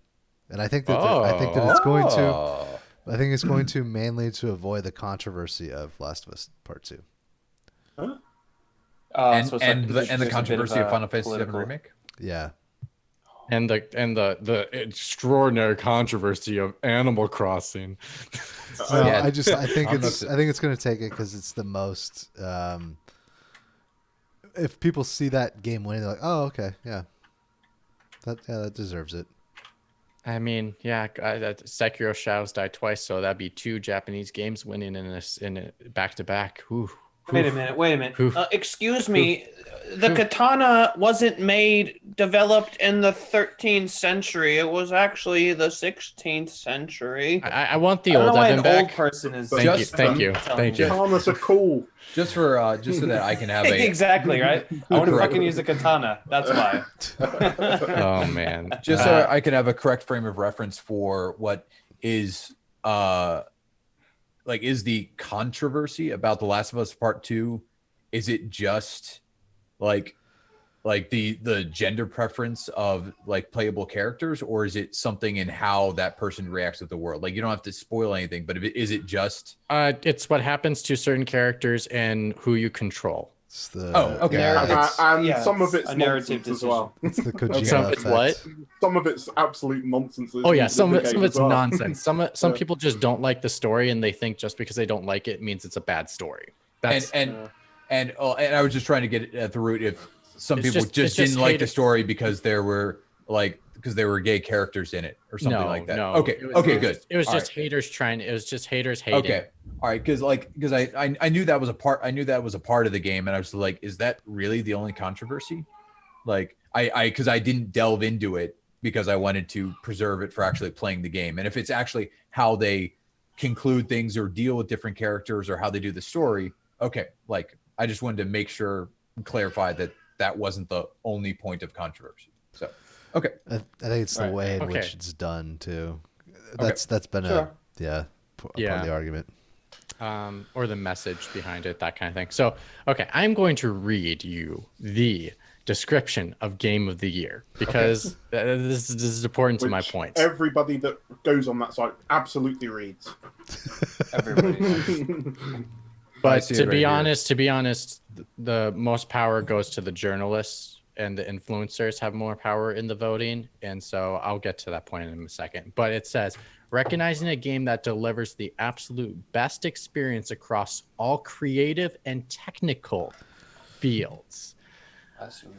and I think that it's going to mainly to avoid the controversy of Last of Us Part 2. Huh? And the controversy of Final Fantasy VII Remake. Yeah. And the extraordinary controversy of Animal Crossing. I think it's going to take it because it's the most. If people see that game winning, they're like, "Oh, okay, yeah, that deserves it." I mean, yeah, Sekiro Shadows Die Twice, so that'd be 2 Japanese games winning in back to back. Wait a minute. Excuse me. the katana wasn't developed in the 13th century. It was actually the 16th century. I want the I don't know old why Evan an back. old person is. Thank you, thank you. Katanas are cool. Just so that I can have a Exactly right. I want to correct- fucking use a katana. That's why. Oh man. just so I can have a correct frame of reference for what is is the controversy about The Last of Us Part 2. Is it just like the gender preference of like playable characters, or is it something in how that person reacts with the world? Like, you don't have to spoil anything, but is it just it's what happens to certain characters and who you control. It's the okay. And some of it's a narrative nonsense as well. It's the Kojima Some effect. it's what? Some of it's absolute nonsense. Oh yeah, some of it it's well. nonsense. Some Yeah. people just don't like the story, and they think just because they don't like it means it's a bad story. That's and I was just trying to get at the root if some It's people just- just it's just didn't like the hater- story because there were gay characters in it or something like that. No. Okay. It was- Okay. it was Good. just- It was All just right. haters trying. It was just haters hating. Okay. All right. Because I knew that was a part. I knew that was a part of the game, and I was like, is that really the only controversy? Like because I didn't delve into it because I wanted to preserve it for actually playing the game. And if it's actually how they conclude things or deal with different characters or how they do the story, okay. Like, I just wanted to make sure and clarify that that wasn't the only point of controversy. So, okay. I think it's the Right. way in Okay. which it's done too. That's been Sure. a part Yeah. of the argument. Or the message behind it, that kind of thing. So, okay, I'm going to read you the description of Game of the Year because this is important to my Which point. Everybody that goes on that site absolutely reads. Everybody. But see to it right be here. honest, the most power goes to the journalists, and the influencers have more power in the voting. And so I'll get to that point in a second. But it says, recognizing a game that delivers the absolute best experience across all creative and technical fields.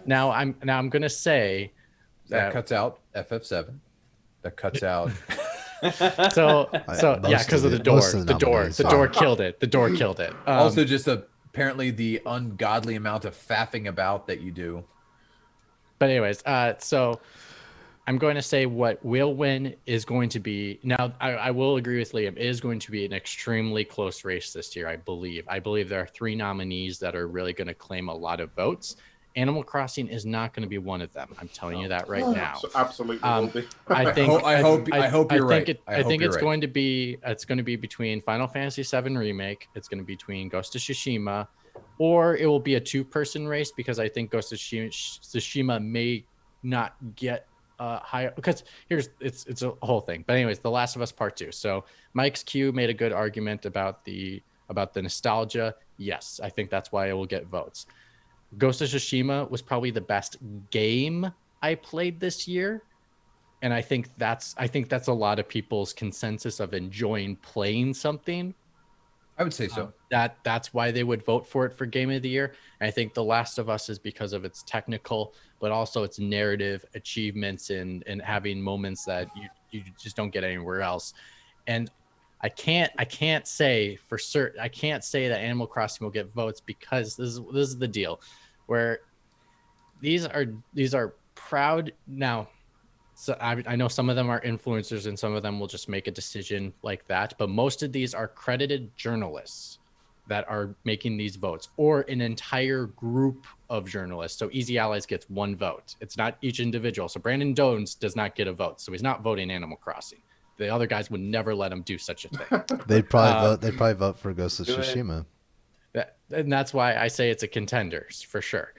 Now I'm gonna say That cuts out FF7. That cuts out. so Most yeah, because of of the- the door. most of the The door. nominees. The door killed it. The door killed it. Also, just apparently the ungodly amount of faffing about that you do. But anyways, so I'm going to say what will win is going to be. Now, I will agree with Liam. It is going to be an extremely close race this year, I believe. I believe there are 3 nominees that are really going to claim a lot of votes. Animal Crossing is not going to be one of them. I'm telling you that right now. So absolutely will be. I think. I hope you're right. I think you're it's right. going to be. It's going to be between Final Fantasy VII Remake. It's going to be between Ghost of Tsushima, or it will be a 2-person race because I think Ghost of Tsushima may not get higher because it's a whole thing. But anyways, The Last of Us Part 2. So Mike's Q made a good argument about the nostalgia. Yes, I think that's why it will get votes. Ghost of Tsushima was probably the best game I played this year, and I think that's a lot of people's consensus of enjoying playing something. I would say so. That's why they would vote for it for Game of the Year. And I think The Last of Us is because of its technical, but also its narrative achievements and having moments that you just don't get anywhere else. And I can't say for certain. I can't say that Animal Crossing will get votes because this is the deal, where these are proud now. So I know some of them are influencers and some of them will just make a decision like that, but most of these are credited journalists that are making these votes, or an entire group of journalists. So Easy Allies gets 1 vote. It's not each individual. So Brandon Jones does not get a vote, so he's not voting Animal Crossing. The other guys would never let him do such a thing. They'd probably vote for Ghost of Do it. Tsushima. And that's why I say it's a contenders for sure.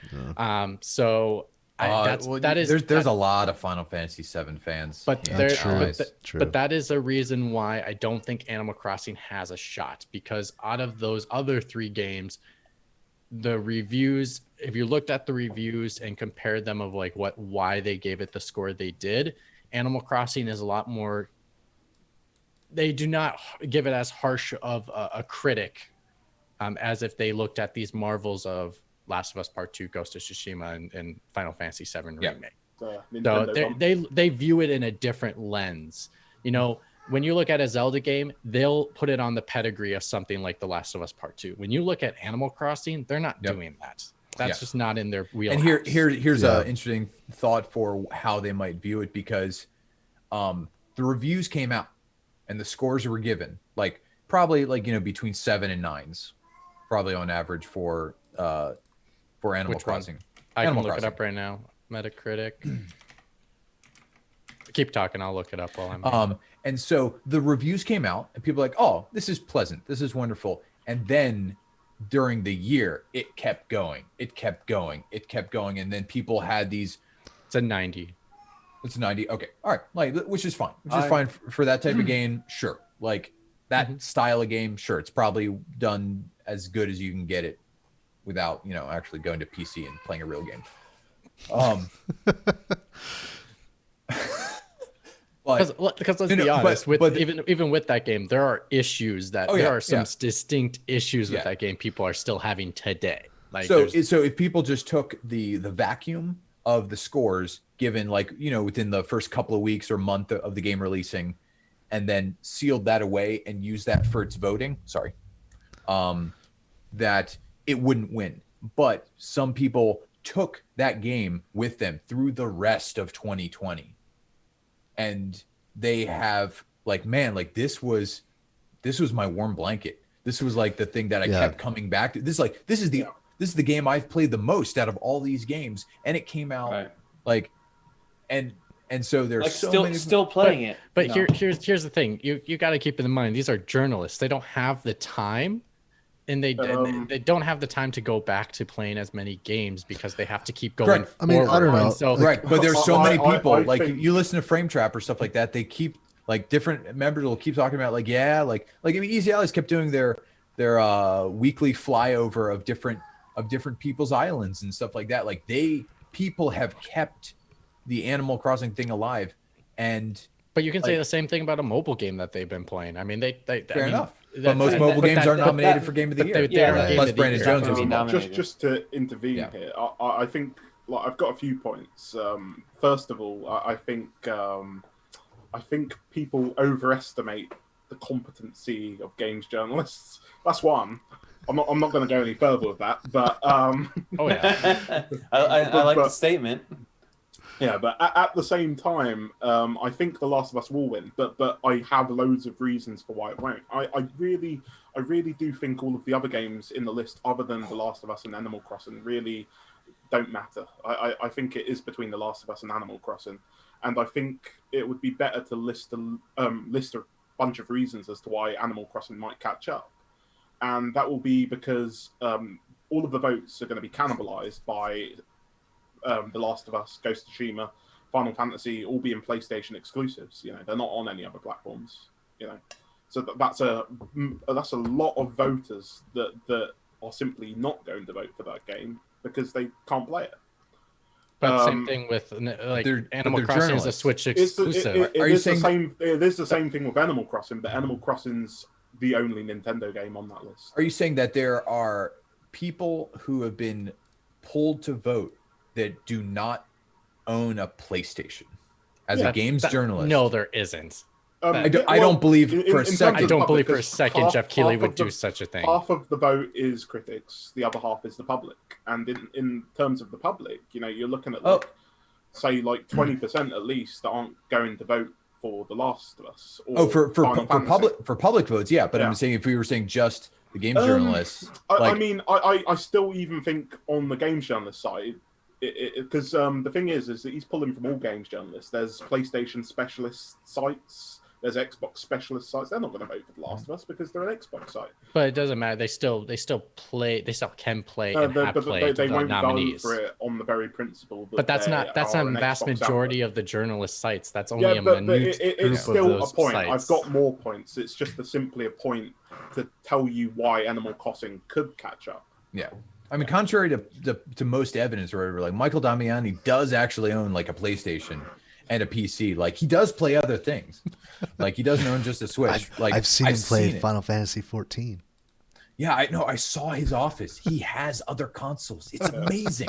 So Well, there's a lot of Final Fantasy VII fans. But in there, true. allies. True. but that is a reason why I don't think Animal Crossing has a shot, because out of those other 3 games, the reviews, if you looked at the reviews and compared them of like why they gave it the score they did, Animal Crossing is a lot more. They do not give it as harsh of a critic as if they looked at these marvels of Last of Us Part 2, Ghost of Tsushima, and Final Fantasy VII Yeah. Remake. So Nintendo they view it in a different lens. You know, when you look at a Zelda game, they'll put it on the pedigree of something like The Last of Us Part 2. When you look at Animal Crossing, they're not Yep. doing that. That's just not in their wheelhouse. And here's Yeah. an interesting thought for how they might view it, because the reviews came out and the scores were given like probably like between 7 and 9s, probably on average for Animal Which one? Crossing. I Animal can look Crossing. it up right now. Metacritic. Keep talking. I'll look it up while I'm here. And so the reviews came out and people were like, oh, this is pleasant, this is wonderful. And then during the year, it kept going. And then people had these. It's a 90. It's 90. Okay. All right. Like, which is fine. Which is fine for that type of game. Sure. Like that style of game. Sure. It's probably done as good as you can get it without, actually going to PC and playing a real game. Because let's be honest, even with that game, there are issues that there are some distinct issues with that game people are still having today. Like so if people just took the vacuum of the scores given within the first couple of weeks or month of the game releasing, and then sealed that away and used that for its voting, that it wouldn't win. But some people took that game with them through the rest of 2020. And they have this was my warm blanket. This was like the thing that I kept coming back to. This is the game I've played the most out of all these games, and it came out and so there's still playing it. But here's the thing. You got to keep in mind, these are journalists. They don't have the time, and they don't have the time to go back to playing as many games because they have to keep going. I mean, I don't know. So, but there's so many people. I like think... you listen to Frame Trap or stuff like that. They keep different members will keep talking about Easy Allies kept doing their weekly flyover of different people's islands and stuff like that. Like people have kept the Animal Crossing thing alive, but you can say the same thing about a mobile game that they've been playing. I mean, fair enough. But most mobile games are nominated for Game of the Year. Plus Brandon Jones. Just to intervene here, I think I've got a few points. First of all, I think people overestimate the competency of games journalists. That's one. I'm not going to go any further with that, but I like the statement. Yeah, but at the same time, I think The Last of Us will win, but I have loads of reasons for why it won't. I really do think all of the other games in the list, other than The Last of Us and Animal Crossing, really don't matter. I think it is between The Last of Us and Animal Crossing, and I think it would be better to list a bunch of reasons as to why Animal Crossing might catch up, and that will be because all of the votes are going to be cannibalized by The Last of Us, Ghost of Tsushima, Final Fantasy, all being PlayStation exclusives. They're not on any other platforms. So that's a lot of voters that are simply not going to vote for that game because they can't play it. But same thing with Animal Crossing is a Switch exclusive. Are you saying it is the same thing with Animal Crossing? But Animal Crossing's the only Nintendo game on that list. Are you saying that there are people who have been pulled to vote that do not own a PlayStation as a games journalist? No, there isn't. I don't believe for a second. I don't believe for a second Jeff Keighley would do such a thing. Half of the vote is critics, the other half is the public. And in terms of the public, you're looking at say 20% at least that aren't going to vote for The Last of Us. Or for public votes, yeah. But I'm saying if we were saying just the games journalists, I still even think on the games journalist side. Because the thing is that he's pulling from all games journalists. There's PlayStation specialist sites. There's Xbox specialist sites. They're not going to vote for The Last of Us because they're an Xbox site. But it doesn't matter. They still play. They still can play and have played they the won't nominees. vote for it on the very principle. But that's not a vast majority of the journalist sites. That's only a minute it's still a point. Sites. I've got more points. It's just simply a point to tell you why Animal Crossing could catch up. Yeah. I mean, contrary to most evidence or whatever, like Michael Damiani does actually own a PlayStation and a PC. He does play other things. He doesn't own just a Switch. I've seen him play Final Fantasy 14. Yeah, I know. I saw his office. He has other consoles. It's amazing.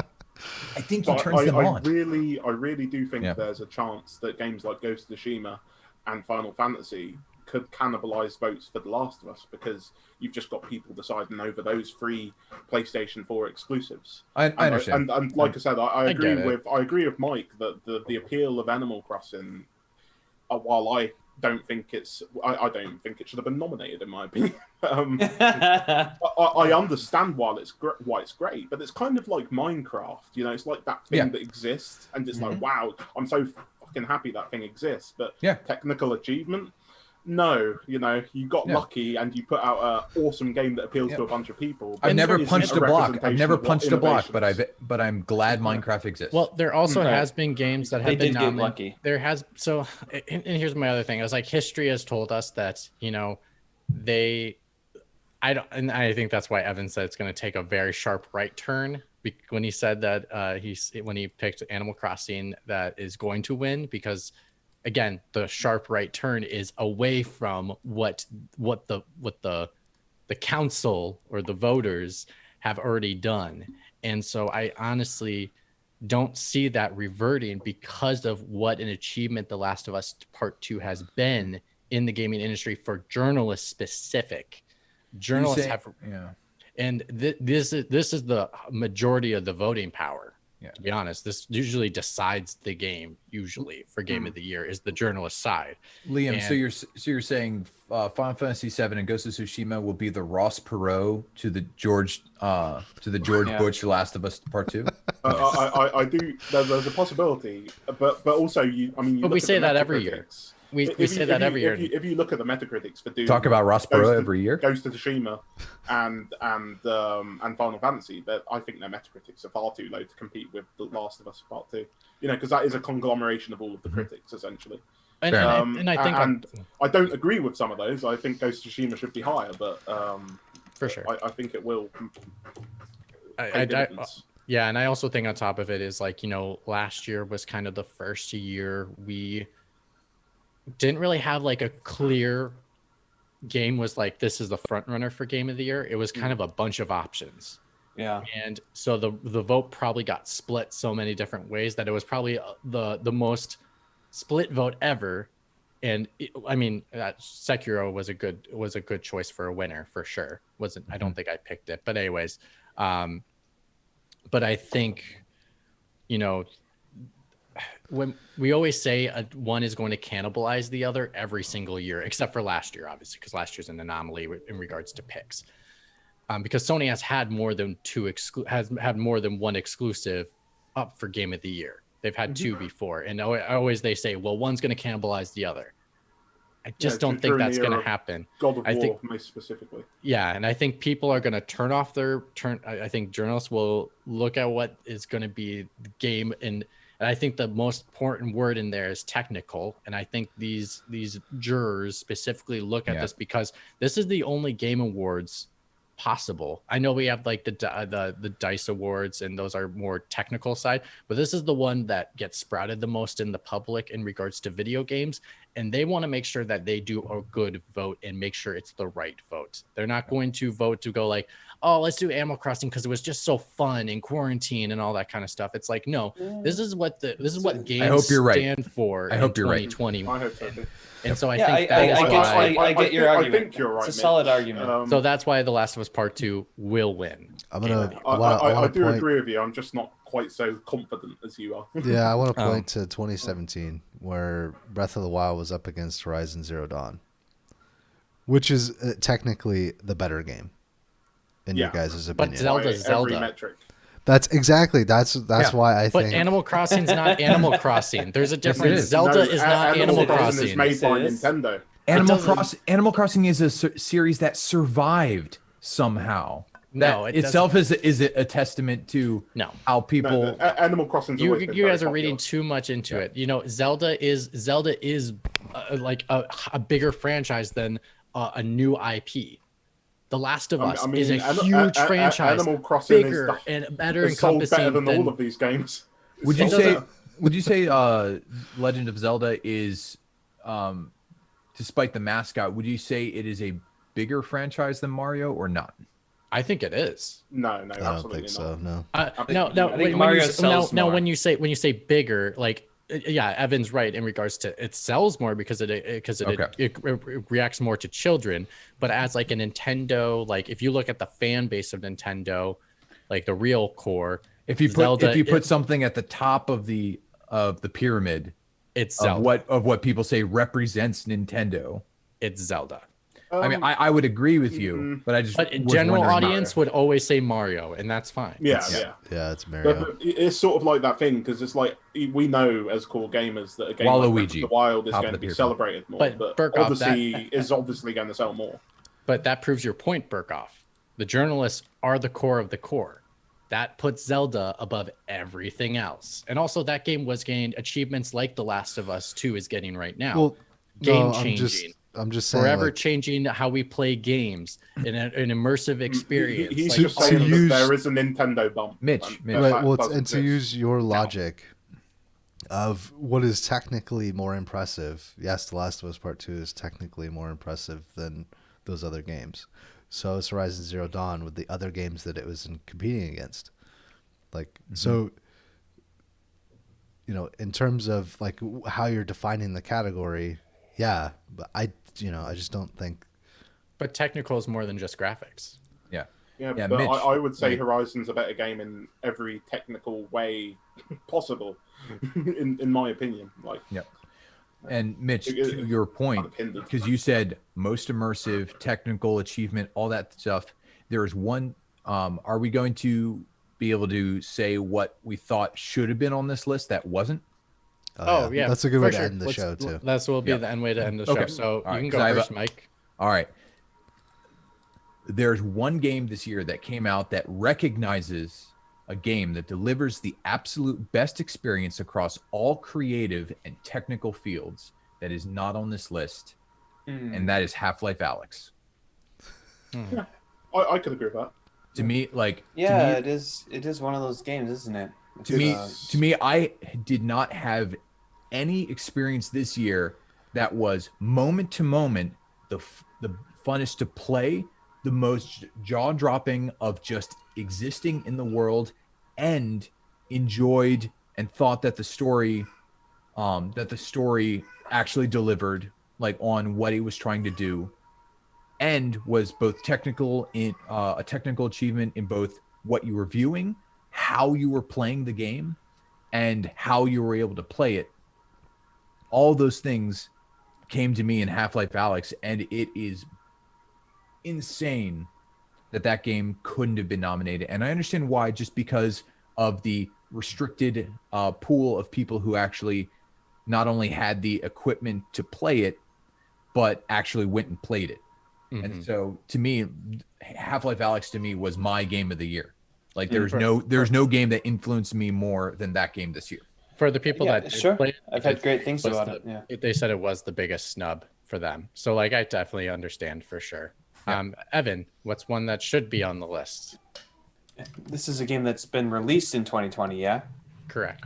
I think he turns them on. I really do think there's a chance that games like Ghost of Tsushima and Final Fantasy could cannibalize votes for The Last of Us, because you've just got people deciding over those free PlayStation 4 exclusives. I understand. And like I said, I agree get it. with Mike that the appeal of Animal Crossing, while I don't think I don't think it should have been nominated, in my opinion. I understand why it's great, but it's kind of like Minecraft. You know, it's like that thing that exists, and it's like, wow, I'm so fucking happy that thing exists. But technical achievement, no. You know, you got lucky and you put out an awesome game that appeals to a bunch of people. I've never Isn't punched a block. I've never punched a block, innovations. but I'm glad Minecraft exists. Well, there also has been games that have They been did get nominated. lucky. There has and here's my other thing. I was like, history has told us that, you know, I think that's why Evan said it's going to take a very sharp right turn when he said that when he picked Animal Crossing that is going to win, because again, the sharp right turn is away from what the council or the voters have already done. And so I honestly don't see that reverting because of what an achievement The Last of Us Part 2 has been in the gaming industry for journalists specific. Journalists and this is the majority of the voting power. To be honest, this usually decides the game. Usually for Game of the Year is the journalist side. Liam, so you're saying Final Fantasy VII and Ghost of Tsushima will be the Ross Perot to the George Bush The Last of Us Part 2? I do. There's a possibility, but also But we say that every year. We say that every year. If you look at the Metacritics for Doom, Talk about Ross Perot every year. Ghost of Tsushima and Final Fantasy, that I think their Metacritics are far too low to compete with The Last of Us Part 2. You know, because that is a conglomeration of all of the critics essentially. And I think I don't agree with some of those. I think Ghost of Tsushima should be higher, but for sure, I think it will. Yeah, and I also think on top of it is, like, you know, last year was kind of the first year we didn't really have like a clear game was like, this is the front runner for Game of the Year. It was kind of a bunch of options. Yeah. And so the vote probably got split so many different ways that it was probably the most split vote ever. And I mean, Sekiro was a good choice for a winner for sure. I don't think I picked it, but anyways, but I think, you know, when we always say one is going to cannibalize the other every single year, except for last year, obviously, because last year's an anomaly in regards to picks. Because Sony has had more than more than one exclusive up for Game of the Year. They've had two before, and always they say, well, one's going to cannibalize the other. I just don't think that's going to happen. God of War, most specifically. Yeah, and I think people are going to turn off I think journalists will look at what is going to be the game, and I think the most important word in there is technical. And I think these jurors specifically look at this because this is the only Game Awards possible. I know we have like the DICE Awards, and those are more technical side, but this is the one that gets sprouted the most in the public in regards to video games, and they want to make sure that they do a good vote and make sure it's the right vote. They're not going to vote to go like, oh, let's do Animal Crossing because it was just so fun in quarantine and all that kind of stuff. It's like, no, this is what games stand for. I hope you're right. 2020. I hope so. And so I think I get your argument. I think you're right. It's a solid argument. So that's why The Last of Us Part 2 will win. I do agree with you. I'm just not quite so confident as you are. Yeah, I want to point to 2017, where Breath of the Wild was up against Horizon Zero Dawn, which is technically the better game, in your guys' opinion. But Zelda's Zelda. Every metric. That's why I think. But Animal Crossing's not Animal Crossing. There's a difference. Zelda is not Animal Crossing. It's made by Nintendo. Animal Crossing is a series that survived somehow. No, it itself is a testament to how people. Animal Crossing. You guys are reading too much into it. You know, Zelda is like a bigger franchise than a new IP. The Last of Us is a huge franchise, Animal Crossing bigger and better encompassing better than all of these games. Would you say Legend of Zelda is, despite the mascot, would you say it is a bigger franchise than Mario or not? I think it is. No, I don't think so. No. No. When you say bigger, like yeah, Evan's right in regards to it sells more because it reacts more to children. But as like a Nintendo, like if you look at the fan base of Nintendo, like the real core, If you put something at the top of the pyramid it's of Zelda. what people say represents Nintendo, It's Zelda. I mean, I would agree with you, but I just But was general wondering- audience would always say Mario, and that's fine. Yeah, it's Mario. But it's sort of like that thing because it's like we know as core gamers that a game like Breath of Waluigi, the Wild is top going of to the be pyramid. celebrated more. But But Burkoff, Odyssey is obviously going to sell more. But that proves your point, Burkoff. The journalists are the core of the core. That puts Zelda above everything else. And also that game was getting achievements like The Last of Us 2 is getting right now. Well, Game no, changing. I'm just saying, Forever like, changing how we play games in an immersive experience. He's Like, just saying use- that there is a Nintendo bump. Mitch. right, well, and to exist. use your logic of what is technically more impressive. Yes, The Last of Us Part 2 is technically more impressive than those other games. So is Horizon Zero Dawn with the other games that it was competing against. Like, so, you know, in terms of like how you're defining the category, yeah, but I just don't think. but technical is more than just graphics. Yeah, Yeah, but Mitch, I would say like- Horizon's a better game in every technical way possible, in my opinion. Like, And Mitch, to your point, Unhindered. because you said most immersive, technical achievement, all that stuff. There is one. Are we going to be able to say what we thought should have been on this list that wasn't? Oh, yeah. That's a good for way sure. to end the show too. That's will be Yeah. the end way to end the Okay. show. So All right, you can 'cause go I have first, Mike. All right. There's one game this year that came out that recognizes a game that delivers the absolute best experience across all creative and technical fields that is not on this list, and that is Half-Life Alyx. I could agree with that. To me, like Yeah, to it is. It is one of those games, isn't it? to me, I did not have any experience this year that was moment to moment the funnest to play, the most jaw-dropping of just existing in the world, and enjoyed and thought that the story actually delivered like on what it was trying to do, and was both technical in a technical achievement in both what you were viewing, how you were playing the game, and how you were able to play it. All those things came to me in Half-Life Alyx, and it is insane that game couldn't have been nominated. And I understand why, just because of the restricted pool of people who actually not only had the equipment to play it, but actually went and played it. And so to me, Half-Life Alyx to me was my game of the year. Like there's no game that influenced me more than that game this year. For the people Yeah, that did sure. play it, I've heard great things was about it. Yeah. They said it was the biggest snub for them. So like I definitely understand for sure. Evan, what's one that should be on the list? This is a game that's been released in 2020. Yeah. Correct.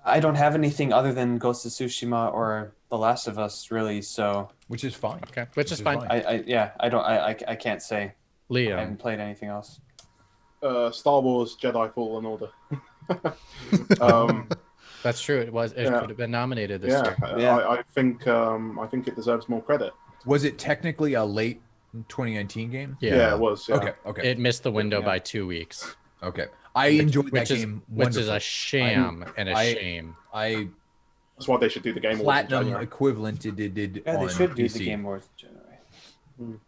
I don't have anything other than Ghost of Tsushima or The Last of Us, really. So Which is fine. Okay, which is fine. I can't say. I Liam, haven't played anything else. Star Wars Jedi Fallen Order. that's true. It could have been nominated this year. Yeah. I think it deserves more credit. Was it technically a late 2019 game? Yeah, it was. Yeah. Okay. It missed the window Yeah. by 2 weeks, Okay. I enjoyed that game. which is wonderfully. a sham and a shame. I That's why they should do the game awards in platinum January. equivalent it did Yeah, on they should do PC. the Game Awards in January.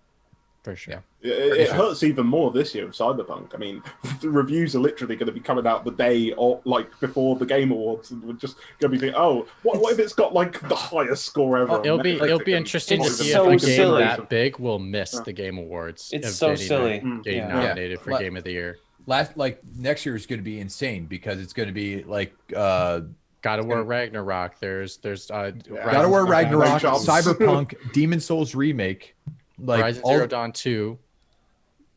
For sure. Yeah. It hurts even more this year with Cyberpunk. I mean, the reviews are literally going to be coming out the day or like before the Game Awards, and we're just going to be thinking, "Oh, what if it's got like the highest score ever?" It'll on be Metacritic interesting to It's see so if a game silly. that big will miss the Game Awards. It's of so getting silly. Getting Yeah. nominated for Yeah. Game of the Year. Next year is going to be insane because it's going to be like God of War Ragnarok. There's God of War Ragnarok, Jobs. Cyberpunk, Demon Souls remake, like Horizon all, Zero Dawn 2,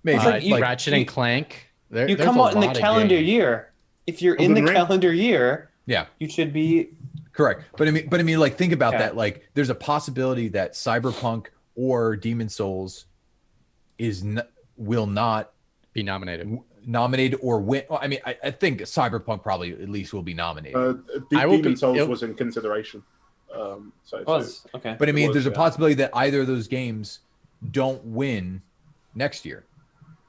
maybe like Ratchet and Clank. You There's come a out in the lot of calendar games. year. If you're in the Elden Ring? calendar year, yeah, you should be. correct. But I mean, like think about Yeah. that. Like, there's a possibility that Cyberpunk or Demon Souls will not Be nominated. nominated or win. Well, I mean, I think Cyberpunk probably at least will be nominated. Demon Souls was in consideration. Okay. But I mean, there's a possibility that either of those games don't win next year.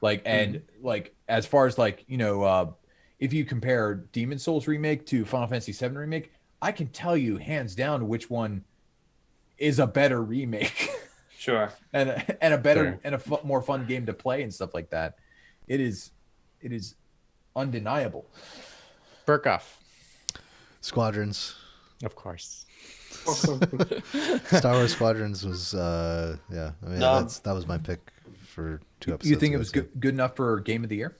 Like, and like, as far as like, if you compare Demon Souls remake to Final Fantasy VII remake, I can tell you hands down which one is a better remake. Sure. and a better Sure. and a more fun game to play and stuff like that. It is undeniable. Burkoff, Squadrons. of course. Star Wars Squadrons was I mean that was my pick for 2 episodes. You think it was ago, too. good enough for Game of the Year?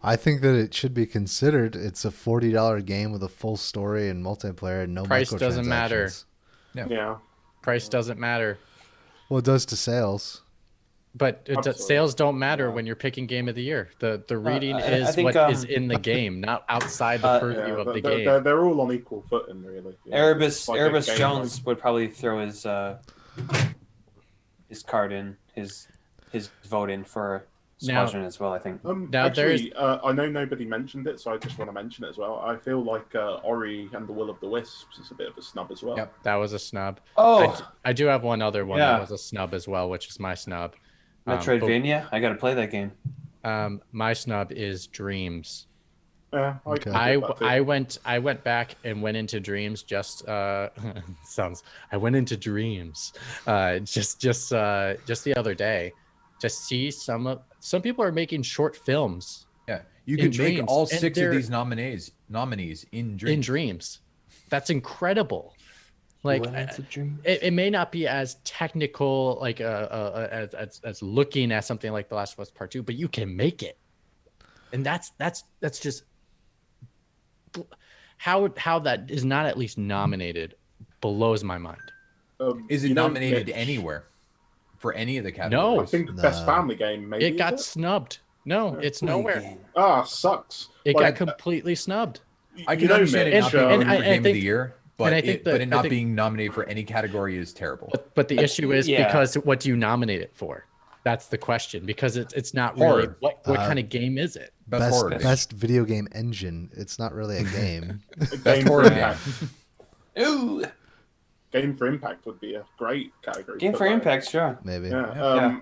I think that it should be considered. It's a $40 game with a full story and multiplayer and no Price microtransactions. doesn't matter. Yeah. Price doesn't matter. Well, it does to sales. But Absolutely. sales don't matter Yeah. when you're picking game of the year. The reading I is think, what is in the game, not outside the purview of the game. They're all on equal footing, really. Erebus Like a Erebus game Jones would probably throw his card in, his vote in for Now- Squadron as well, I think. Now, Actually, I know nobody mentioned it, so I just want to mention it as well. I feel like Ori and the Will of the Wisps is a bit of a snub as well. Yep. That was a snub. Oh, I do have one other one Yeah. that was a snub as well, which is my snub. Metroidvania. I gotta play that game. My snub is Dreams. Yeah, Okay. I went. went back and went into Dreams just I went into Dreams just the other day. Just see some people are making short films Yeah, you In could make Dreams, all and 6 of they're- these nominees in Dreams. in Dreams. That's incredible. Like it may not be as technical, like as looking at something like The Last of Us Part 2, but you can make it, and that's just how that is not at least nominated blows my mind. Is it nominated anywhere for any of the I categories? think Best Family Game, maybe. It got snubbed. No, it's nowhere. Sucks. It Like, got completely snubbed. I can you know, understand it Mitch, not being and nominated for I Game of think- the Year, but and I think but that- it I not think- being nominated for any category is terrible. But the issue is Yeah. because what do you nominate it for? That's the question, because it's not really Horror. what kind of game is it? Best horror game. Best video game engine. It's not really a game. Game for horror game. Impact. Ooh, Game for Impact would be a great category. Game to for put that in. Impact, sure. Maybe. Yeah.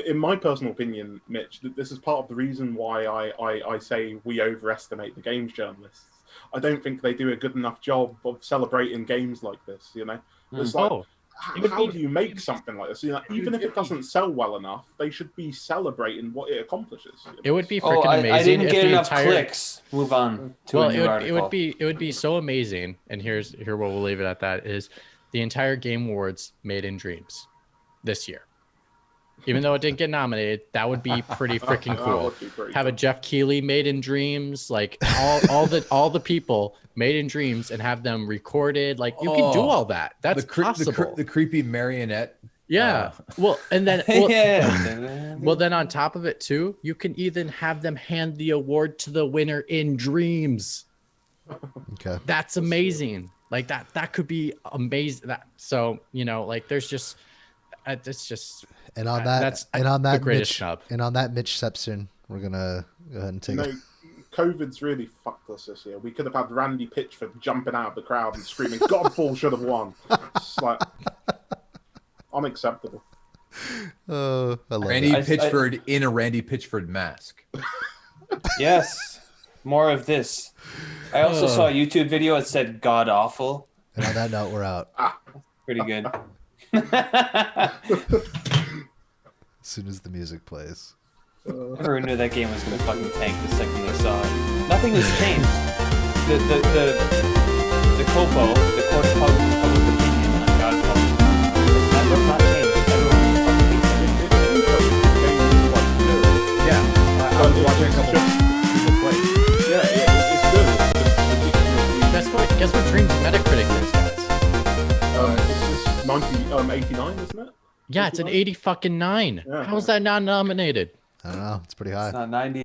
In my personal opinion, Mitch, this is part of the reason why I say we overestimate the games journalists. I don't think they do a good enough job of celebrating games like this. It's like, Oh, how do you make something like this? Even if it doesn't sell well enough, they should be celebrating what it accomplishes. it would be Oh, freaking amazing. I didn't if get the enough entire... clicks. Move on to Well, a new article. it would be so amazing. And here where we'll leave it at that is the entire Game Awards made in Dreams this year. Even though it didn't get nominated, that would be pretty freaking That cool. would be pretty Have a cool. Jeff Keighley made in Dreams, like all the people made in Dreams, and have them recorded. Like you can do Oh, all that. That's possible. The creepy marionette. Yeah. Well, and then Yeah. well, then on top of it too, you can even have them hand the award to the winner in Dreams. Okay. That's amazing. Like that could be amazing. Like there's just it's just And on that's the greatest snub. And on that Mitch Sepson, we're gonna go ahead and take it. COVID's really fucked us this year. We could have had Randy Pitchford jumping out of the crowd and screaming, "Godfall should have won." It's like unacceptable. Oh, I love Randy it. Pitchford in a Randy Pitchford mask. Yes. More of this. I also saw a YouTube video that said "God awful." And on that note, we're out. Pretty good. As soon as the music plays. Never knew that game was gonna fucking tank the second I saw it. Nothing has changed. The COPO, the Court of Public Opinion on God awful, that does not change. Everyone fucking thinks Yeah, I was watching a couple people play. It's good. It's ridiculously. Guess what Dreams Metacritic is, guys? It's just 89, isn't it? Yeah, it's an 80 fucking 9. Yeah. How is that not nominated? I don't know. It's pretty high. It's not 90.